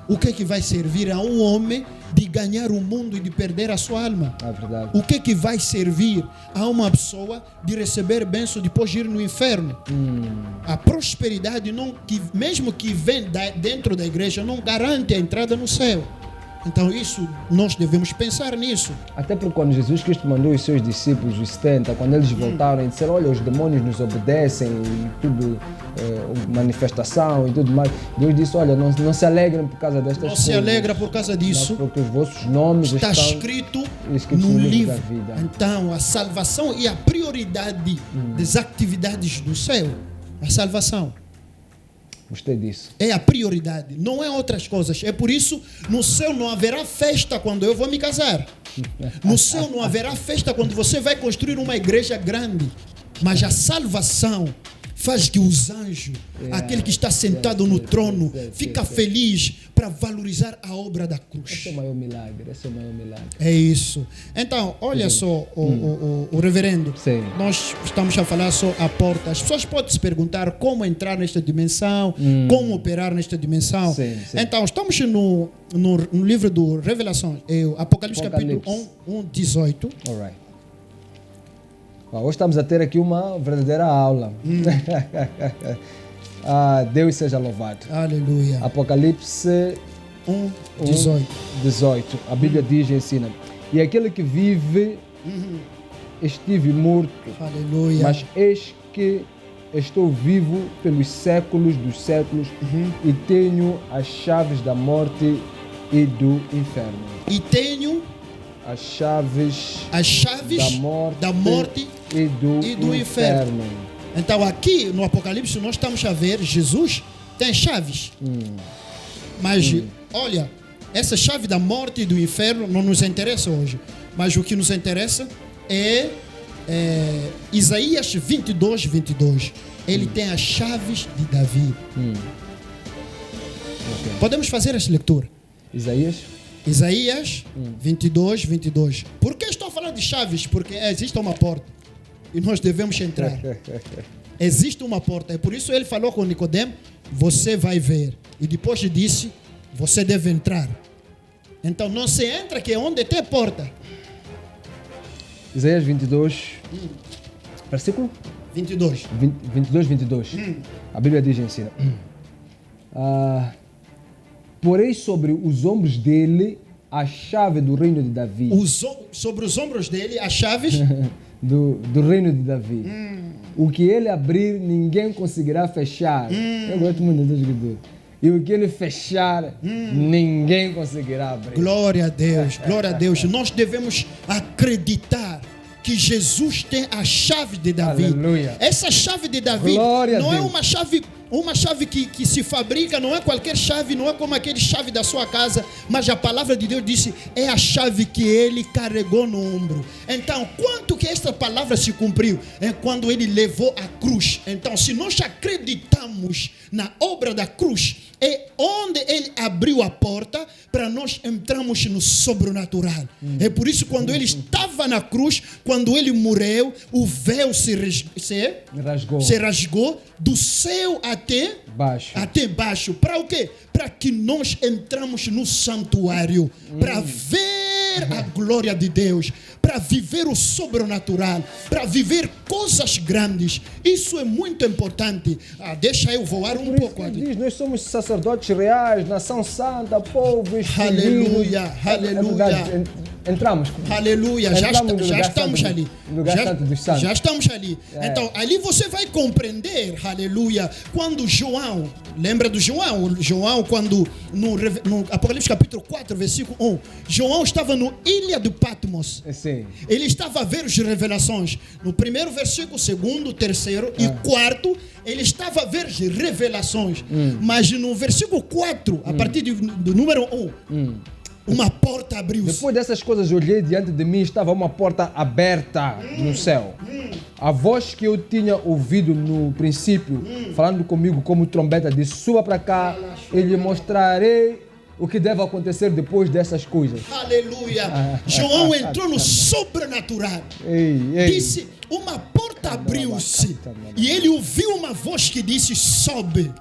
O que é que vai servir a um homem de ganhar o mundo e de perder a sua alma? É verdade. O que é que vai servir a uma pessoa de receber bênção depois de ir no inferno? A prosperidade, mesmo que vem dentro da igreja, não garante a entrada no céu. Então isso, nós devemos pensar nisso. Até porque quando Jesus Cristo mandou os seus discípulos, os 70, quando eles voltaram e disseram, olha, os demônios nos obedecem e tudo, manifestação e tudo mais. Deus disse, olha, não se alegrem por causa destas coisas. Não se alegra por causa disso. Porque os vossos nomes está estão escrito no livro da vida. Então, a salvação e a prioridade das atividades do céu, a salvação. Gostei disso. É a prioridade, não é outras coisas. É por isso, no céu não haverá festa quando eu vou me casar. No céu não haverá festa quando você vai construir uma igreja grande. Mas a salvação faz que os anjos, aquele que está sentado no trono, fica feliz para valorizar a obra da cruz. Esse é o maior milagre, É isso. Então, olha só, o reverendo, Sim. Nós estamos a falar só a porta. As pessoas podem se perguntar como entrar nesta dimensão, como operar nesta dimensão. Sim. Então, estamos no livro do Revelação, Apocalipse capítulo 1, 18. All right. Hoje estamos a ter aqui uma verdadeira aula. Deus seja louvado. Aleluia. Apocalipse 1, 18. A Bíblia diz e ensina. E aquele que vive, estive morto. Aleluia. Mas eis que estou vivo pelos séculos dos séculos e tenho as chaves da morte e do inferno. E tenho as chaves da morte e do inferno. Então aqui no Apocalipse nós estamos a ver Jesus tem chaves. Mas olha, essa chave da morte e do inferno não nos interessa hoje. Mas o que nos interessa é Isaías 22, 22. Ele tem as chaves de Davi. Okay. Podemos fazer essa leitura. Isaías 22, 22. Por que estou falando de chaves? Porque existe uma porta. e nós devemos entrar. Existe uma porta. É por isso ele falou com Nicodemo, você vai ver. E depois disse, você deve entrar. Então não se entra que é onde tem porta. Isaías 22, versículo 22. 22. A Bíblia diz assim: porém sobre os ombros dele a chave do reino de Davi. Sobre os ombros dele as chaves do reino de Davi. O que ele abrir, ninguém conseguirá fechar. Eu gosto muito dessa escritura. E o que ele fechar, ninguém conseguirá abrir. Glória a Deus, glória a Deus. Nós devemos acreditar que Jesus tem a chave de Davi. Aleluia. Essa chave de Davi não é uma chave que se fabrica, não é qualquer chave, não é como aquele chave da sua casa, mas a palavra de Deus disse, é a chave que ele carregou no ombro. Então, quanto que esta palavra se cumpriu? É quando ele levou a cruz. Então, se nós acreditamos na obra da cruz, é onde ele abriu a porta para nós entrarmos no sobrenatural. É por isso quando ele estava na cruz, quando ele morreu, o véu se rasgou do céu até baixo. Para o quê? Para que nós entramos no santuário, para ver a glória de Deus, para viver o sobrenatural, para viver coisas grandes. Isso é muito importante. Deixa eu voar um pouco aqui. Diz, nós somos sacerdotes reais, nação santa, povo escolhido. Aleluia, aleluia. Entramos. Aleluia, já estamos ali. Já estamos ali. É. Então, ali você vai compreender, aleluia, quando João, lembra do João? João, quando no Apocalipse capítulo 4, versículo 1, João estava no ilha de Patmos. Sim. Ele estava a ver as revelações. No primeiro versículo, segundo, terceiro e quarto, ele estava a ver as revelações. Mas no versículo 4, a partir do número 1, uma porta abriu-se. Depois dessas coisas, eu olhei diante de mim, estava uma porta aberta no céu. A voz que eu tinha ouvido no princípio, falando comigo como trombeta, disse, suba para cá, e lhe mostrarei o que deve acontecer depois dessas coisas. Aleluia. João entrou no sobrenatural. Disse, uma porta abriu-se. E ele ouviu uma voz que disse, sobe.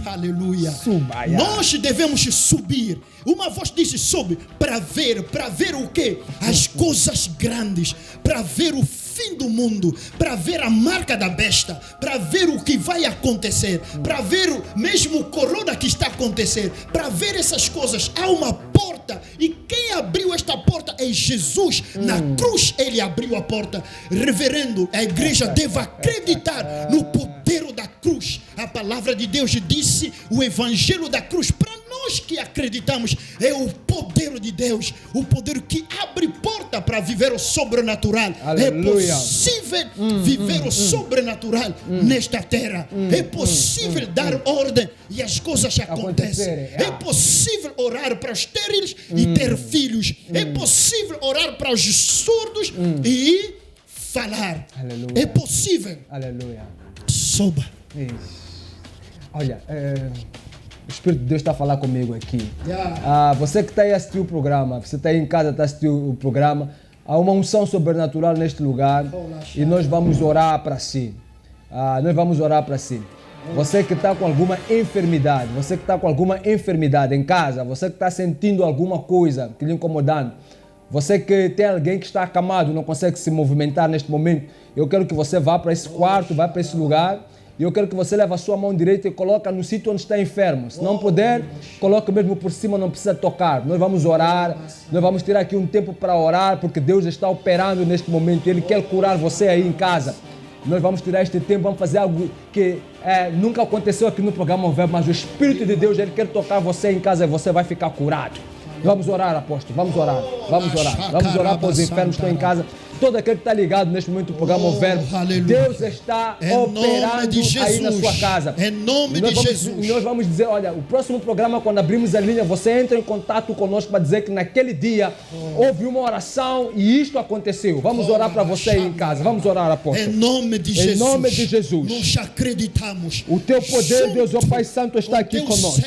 Aleluia. Suba. Nós devemos subir. Uma voz disse, sobe. Para ver o quê? As coisas grandes. Para ver o fim do mundo, para ver a marca da besta, para ver o que vai acontecer, para ver mesmo o corona que está a acontecer, para ver essas coisas. Há uma porta e quem abriu esta porta é Jesus. Na cruz ele abriu a porta. Reverendo, a igreja deve acreditar no poder da cruz. A palavra de Deus disse, o evangelho da cruz, para nós que acreditamos, é o poder de Deus, o poder que abre porta para viver o sobrenatural. Aleluia. É possível viver o sobrenatural nesta terra. É possível dar ordem e as coisas acontecem. É possível orar para os estériles e ter filhos. É possível orar para os surdos e falar. Aleluia. É possível. Aleluia. Soba. Olha, o Espírito de Deus está a falar comigo aqui. Yeah. Você que está aí a assistir o programa, você está aí em casa, está a assistir o programa, há uma unção sobrenatural neste lugar e nós vamos orar para si. Nós vamos orar para si. Você que está com alguma enfermidade, você que está com alguma enfermidade em casa, você que está sentindo alguma coisa que lhe incomodando, você que tem alguém que está acamado, não consegue se movimentar neste momento, eu quero que você vá para esse quarto, vá para esse lugar. E eu quero que você leve a sua mão direita e coloque no sítio onde está enfermo. Se não puder, coloque mesmo por cima, não precisa tocar. Nós vamos orar, nós vamos tirar aqui um tempo para orar, porque Deus está operando neste momento. Ele quer curar você aí em casa. Nós vamos tirar este tempo, vamos fazer algo que nunca aconteceu aqui no programa Verbo, mas o Espírito de Deus, Ele quer tocar você em casa e você vai ficar curado. Vamos orar, apóstolo, vamos orar, vamos orar. Vamos orar para os enfermos que estão em casa. Todo aquele que está ligado neste momento no programa Verbo, Deus está operando aí na sua casa. Em nome de Jesus. Nós vamos dizer, olha, o próximo programa, quando abrimos a linha, você entra em contato conosco para dizer que naquele dia houve uma oração e isto aconteceu. Vamos orar para você aí em casa. Vamos orar, apóstolo. Em nome de Jesus. Em nome de Jesus. Nós acreditamos. O teu poder, Deus, ó Pai Santo, está aqui conosco.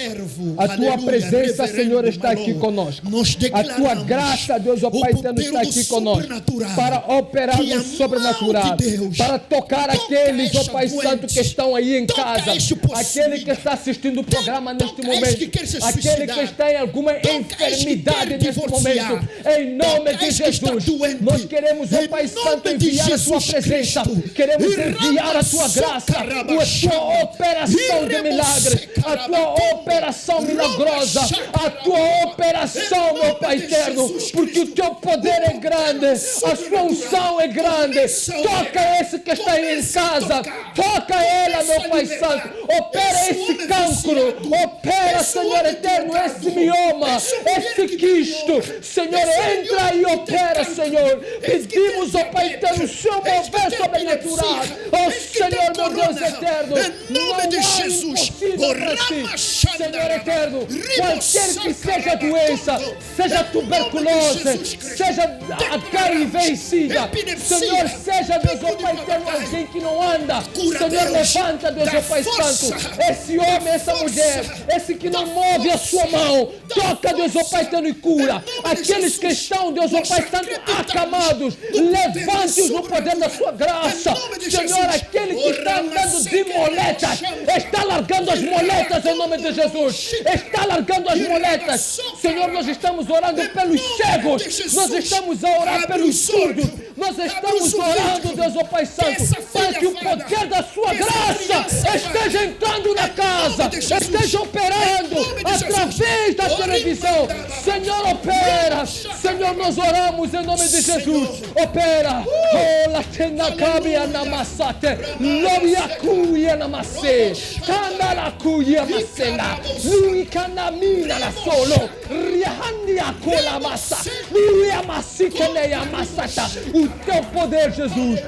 A tua presença, Senhor, está aqui conosco. A tua graça, Deus, ó Pai Eterno, está aqui conosco. Para operar que a no sobrenatural, mão de Deus para tocar toca aqueles, ó esta Pai doente, Santo, que estão aí em toca casa, este possuído, aquele que está assistindo o programa neste toca este momento, que quer se aquele suicidar, que está em alguma toca este que enfermidade quer neste divorciar, momento, em nome toca de este que está Jesus, doente, nós queremos, ó em Pai nome Santo, de enviar a Sua Jesus presença, Cristo. queremos enviar a Tua graça, a Tua operação de milagres, a Tua operação milagrosa, a Tua operação, meu Pai eterno, porque o Teu poder é grande, a Sua unção é grande. Toca esse que está aí em casa, toca ela, meu Pai Santo, opera esse cancro, opera, Senhor eterno, esse mioma, esse quisto, Senhor, entra e opera, Senhor. Pedimos, ó Pai eterno, o Seu mover sobrenatural, ó Senhor, meu Deus eterno, não há impossível para Ti, Senhor eterno, qualquer que seja a doença, seja tuberculose, seja HIV e SIDA, Senhor, seja, Deus, ó Pai eterno, alguém que não anda, Senhor, levanta, Deus, ó Pai Santo, esse homem, essa mulher, esse que não move a sua mão, toca, Deus, ó Pai eterno, e cura. Aqueles que estão, Deus, ó Pai Santo, acamados, levante-os no poder da Sua graça, Senhor. Aquele que está andando de moletas, está largando as moletas em nome de Jesus, está largando as moletas, Senhor. Nós estamos orando pelos cegos, nós estamos a orar pelos surdos, nós estamos orando, Deus, ó Pai Santo, para que o poder da Sua graça esteja entrando na casa, esteja operando através da televisão. Senhor, opera. Senhor, nós oramos em nome de Jesus. Opera. Oh, la tenacabia namasate, lobiacuia namase, canalacuia masela, luicanamina la solo, rihandia cola massa, luiamasikeneia massata. O Teu poder, Jesus,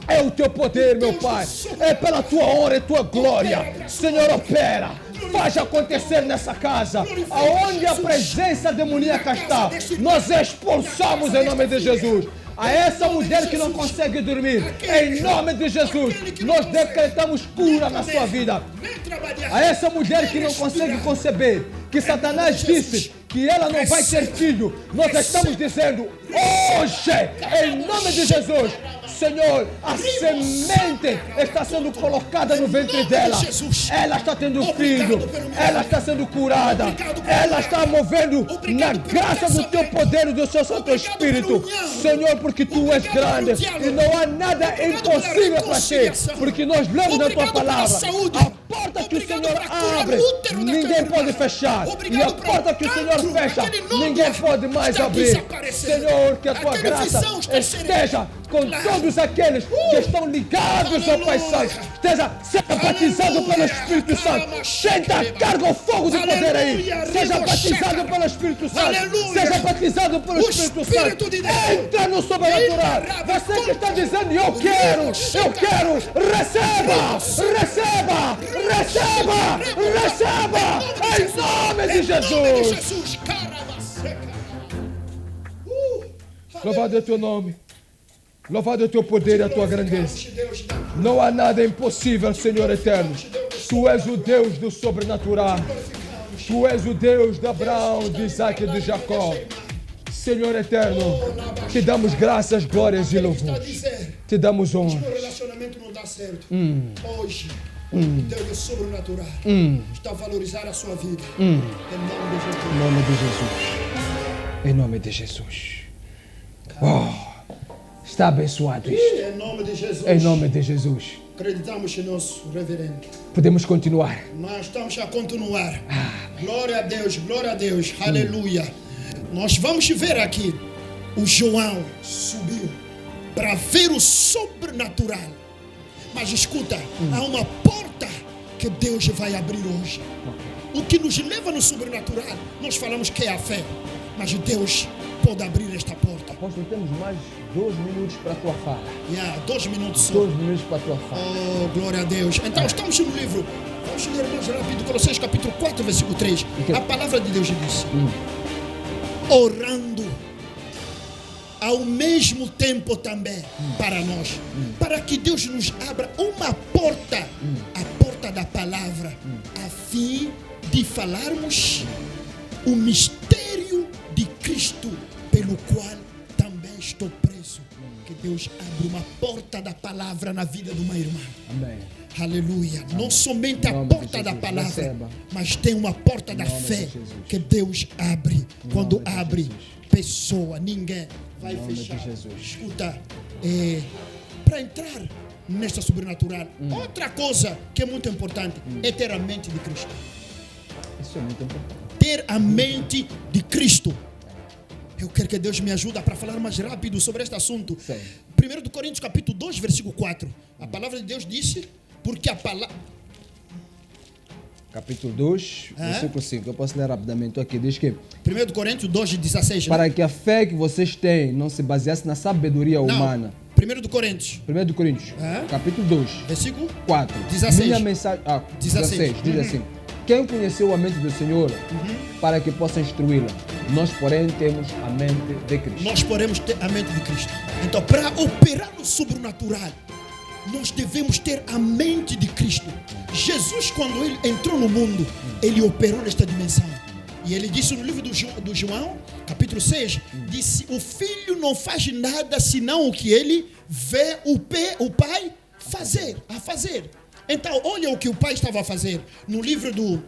é o Teu poder, meu Pai. É pela Tua honra e Tua glória. Senhor, opera. Faz acontecer nessa casa. Aonde a presença demoníaca está, nós expulsamos em nome de Jesus. A essa mulher que não consegue dormir, em nome de Jesus, nós decretamos cura na sua vida. A essa mulher que não consegue conceber, que Satanás disse que ela não vai ter filho, nós estamos dizendo hoje, em nome de Jesus, Senhor, a semente está sendo colocada no ventre dela. Ela está tendo filho, ela está sendo curada, ela está movendo na graça do Teu poder e do Seu Santo Espírito, Senhor, porque Tu és grande e não há nada impossível para Ti, porque nós lemos na Tua palavra. A porta que o Senhor abre, ninguém pode fechar, e a porta que o Senhor fecha, ninguém pode mais abrir. Senhor, que a Tua graça esteja com todos aqueles que estão ligados ao Pai Santo, esteja sendo batizado pelo Espírito Santo. Senta, carga o fogo de poder aí. Seja batizado pelo Espírito Santo. Seja batizado pelo Espírito Santo. Entra no sobrenatural. Você que está dizendo, eu quero, receba, receba, receba, receba, em nome de Jesus. Louvado é o Teu nome. Louvado é o Teu poder e a Tua grandeza. Não há nada impossível, Senhor eterno. Tu és o Deus do sobrenatural. Tu és o Deus de Abraão, de Isaac e de Jacó. Senhor eterno, Te damos graças, glórias e louvores. Te damos honra. O relacionamento não dá certo. Hoje, o Deus é sobrenatural. Está a valorizar a sua vida. Em nome de Jesus. Em nome de Jesus. Oh. Está abençoado isto. Em nome de Jesus. Em nome de Jesus. Acreditamos em nosso reverendo. Podemos continuar. Nós estamos a continuar. Glória a Deus, glória a Deus. Aleluia. Nós vamos ver aqui. O João subiu para ver o sobrenatural. Mas escuta, há uma porta que Deus vai abrir hoje. O que nos leva no sobrenatural, nós falamos que é a fé. Mas Deus pode abrir esta porta. Apóstolo, temos mais 2 minutos para a tua fala. 2 minutos só. 2 minutos para a tua fala. Oh, glória a Deus. Então, estamos no livro. Vamos ler mais rápido. Colossenses capítulo 4, versículo 3. A palavra de Deus diz: orando ao mesmo tempo também para nós, para que Deus nos abra uma porta, a porta da palavra, a fim de falarmos o mistério de Cristo, pelo qual também estou preso. Que Deus abre uma porta da palavra na vida de uma irmã. Amém. Aleluia. Não somente a Em nome de porta da Jesus. palavra, Receba. mas tem uma porta da nome de fé Jesus. que Deus abre. Quando nome de abre, Jesus. pessoa, ninguém vai nome de fechar. Jesus. Escuta, para entrar nesta sobrenatural, outra coisa que é muito importante é ter a mente de Cristo. Isso é muito importante. Ter a mente de Cristo. Eu quero que Deus me ajude para falar mais rápido sobre este assunto. Sim. 1 Coríntios capítulo 2, versículo 4. A palavra de Deus disse, porque a palavra... Capítulo 2, versículo 5. Eu posso ler rapidamente aqui. Diz que 1 Coríntios 2, 16. para que a fé que vocês têm não se baseasse na sabedoria humana. 1 Coríntios, 1 Coríntios, capítulo 2, versículo 4. 16. Minha mensagem. 16. Diz assim: quem conheceu a mente do Senhor para que possa instruí-la? Nós, porém, temos a mente de Cristo. Nós podemos ter a mente de Cristo. Então, para operar no sobrenatural, nós devemos ter a mente de Cristo. Jesus, quando ele entrou no mundo, ele operou nesta dimensão. E ele disse no livro do João, capítulo 6, disse, o filho não faz nada senão o que ele vê o pai fazer. Então, olha o que o pai estava a fazer. No livro do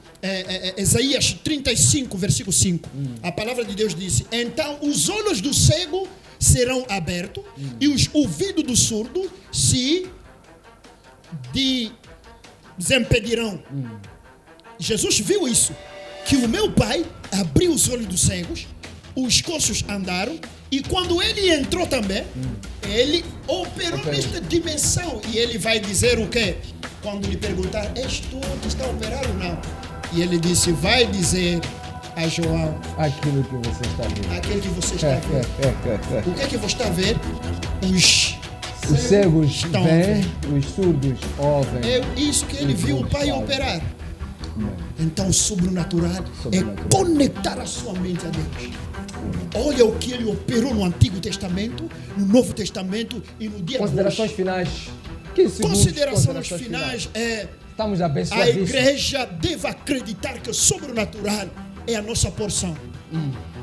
Isaías 35, versículo 5, a palavra de Deus disse, então os olhos do cego serão abertos e os ouvidos do surdo se desimpedirão. Jesus viu isso, que o meu pai abriu os olhos dos cegos, os coxos andaram, e quando ele entrou também, ele operou nesta dimensão. E ele vai dizer o quê? Quando lhe perguntar, és tu que está a operar ou não? E ele disse, vai dizer a João Aquilo que você está vendo. aquele que você está vendo. O que é que você está a ver? Os cegos estão veem, os surdos ouvem. É isso que ele viu o pai operar. Então, o sobrenatural é conectar a sua mente a Deus. Olha o que ele operou no Antigo Testamento, no Novo Testamento e no dia de Considerações hoje. finais. 15 segundos. Considerações finais é Estamos a abençoadíssimos. igreja deve acreditar que o sobrenatural é a nossa porção.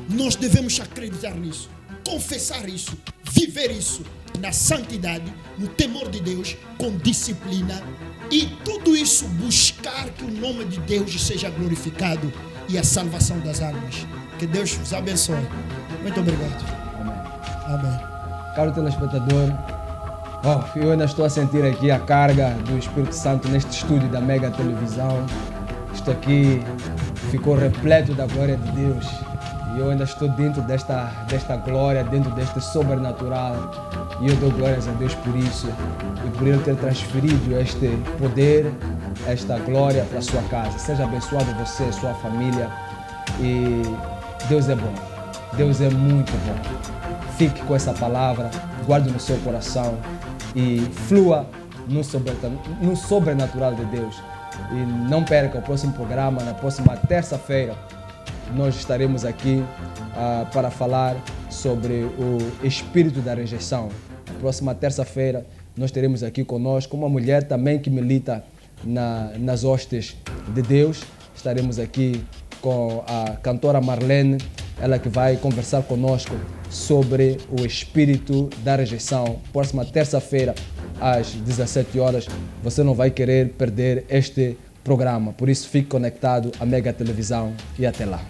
Nós devemos acreditar nisso, confessar isso, viver isso na santidade, no temor de Deus, com disciplina, e tudo isso buscar que o nome de Deus seja glorificado e a salvação das almas. Que Deus vos abençoe. Muito obrigado. Amém. Caro telespectador, eu ainda estou a sentir aqui a carga do Espírito Santo neste estúdio da Mega Televisão. Isto aqui ficou repleto da glória de Deus. E eu ainda estou dentro desta glória, dentro deste sobrenatural. E eu dou glórias a Deus por isso. E por Ele ter transferido este poder, esta glória para a sua casa. Seja abençoado você, sua família. E Deus é bom. Deus é muito bom. Fique com essa palavra, guarde no seu coração e flua no sobrenatural de Deus. E não perca o próximo programa, na próxima terça-feira. Nós estaremos aqui para falar sobre o espírito da rejeição. Na próxima terça-feira nós teremos aqui conosco uma mulher também que milita nas hostes de Deus. Estaremos aqui com a cantora Marlene, ela que vai conversar conosco sobre o espírito da rejeição. Próxima terça-feira às 17 horas. Você não vai querer perder este programa. Por isso, fique conectado à Mega Televisão e até lá.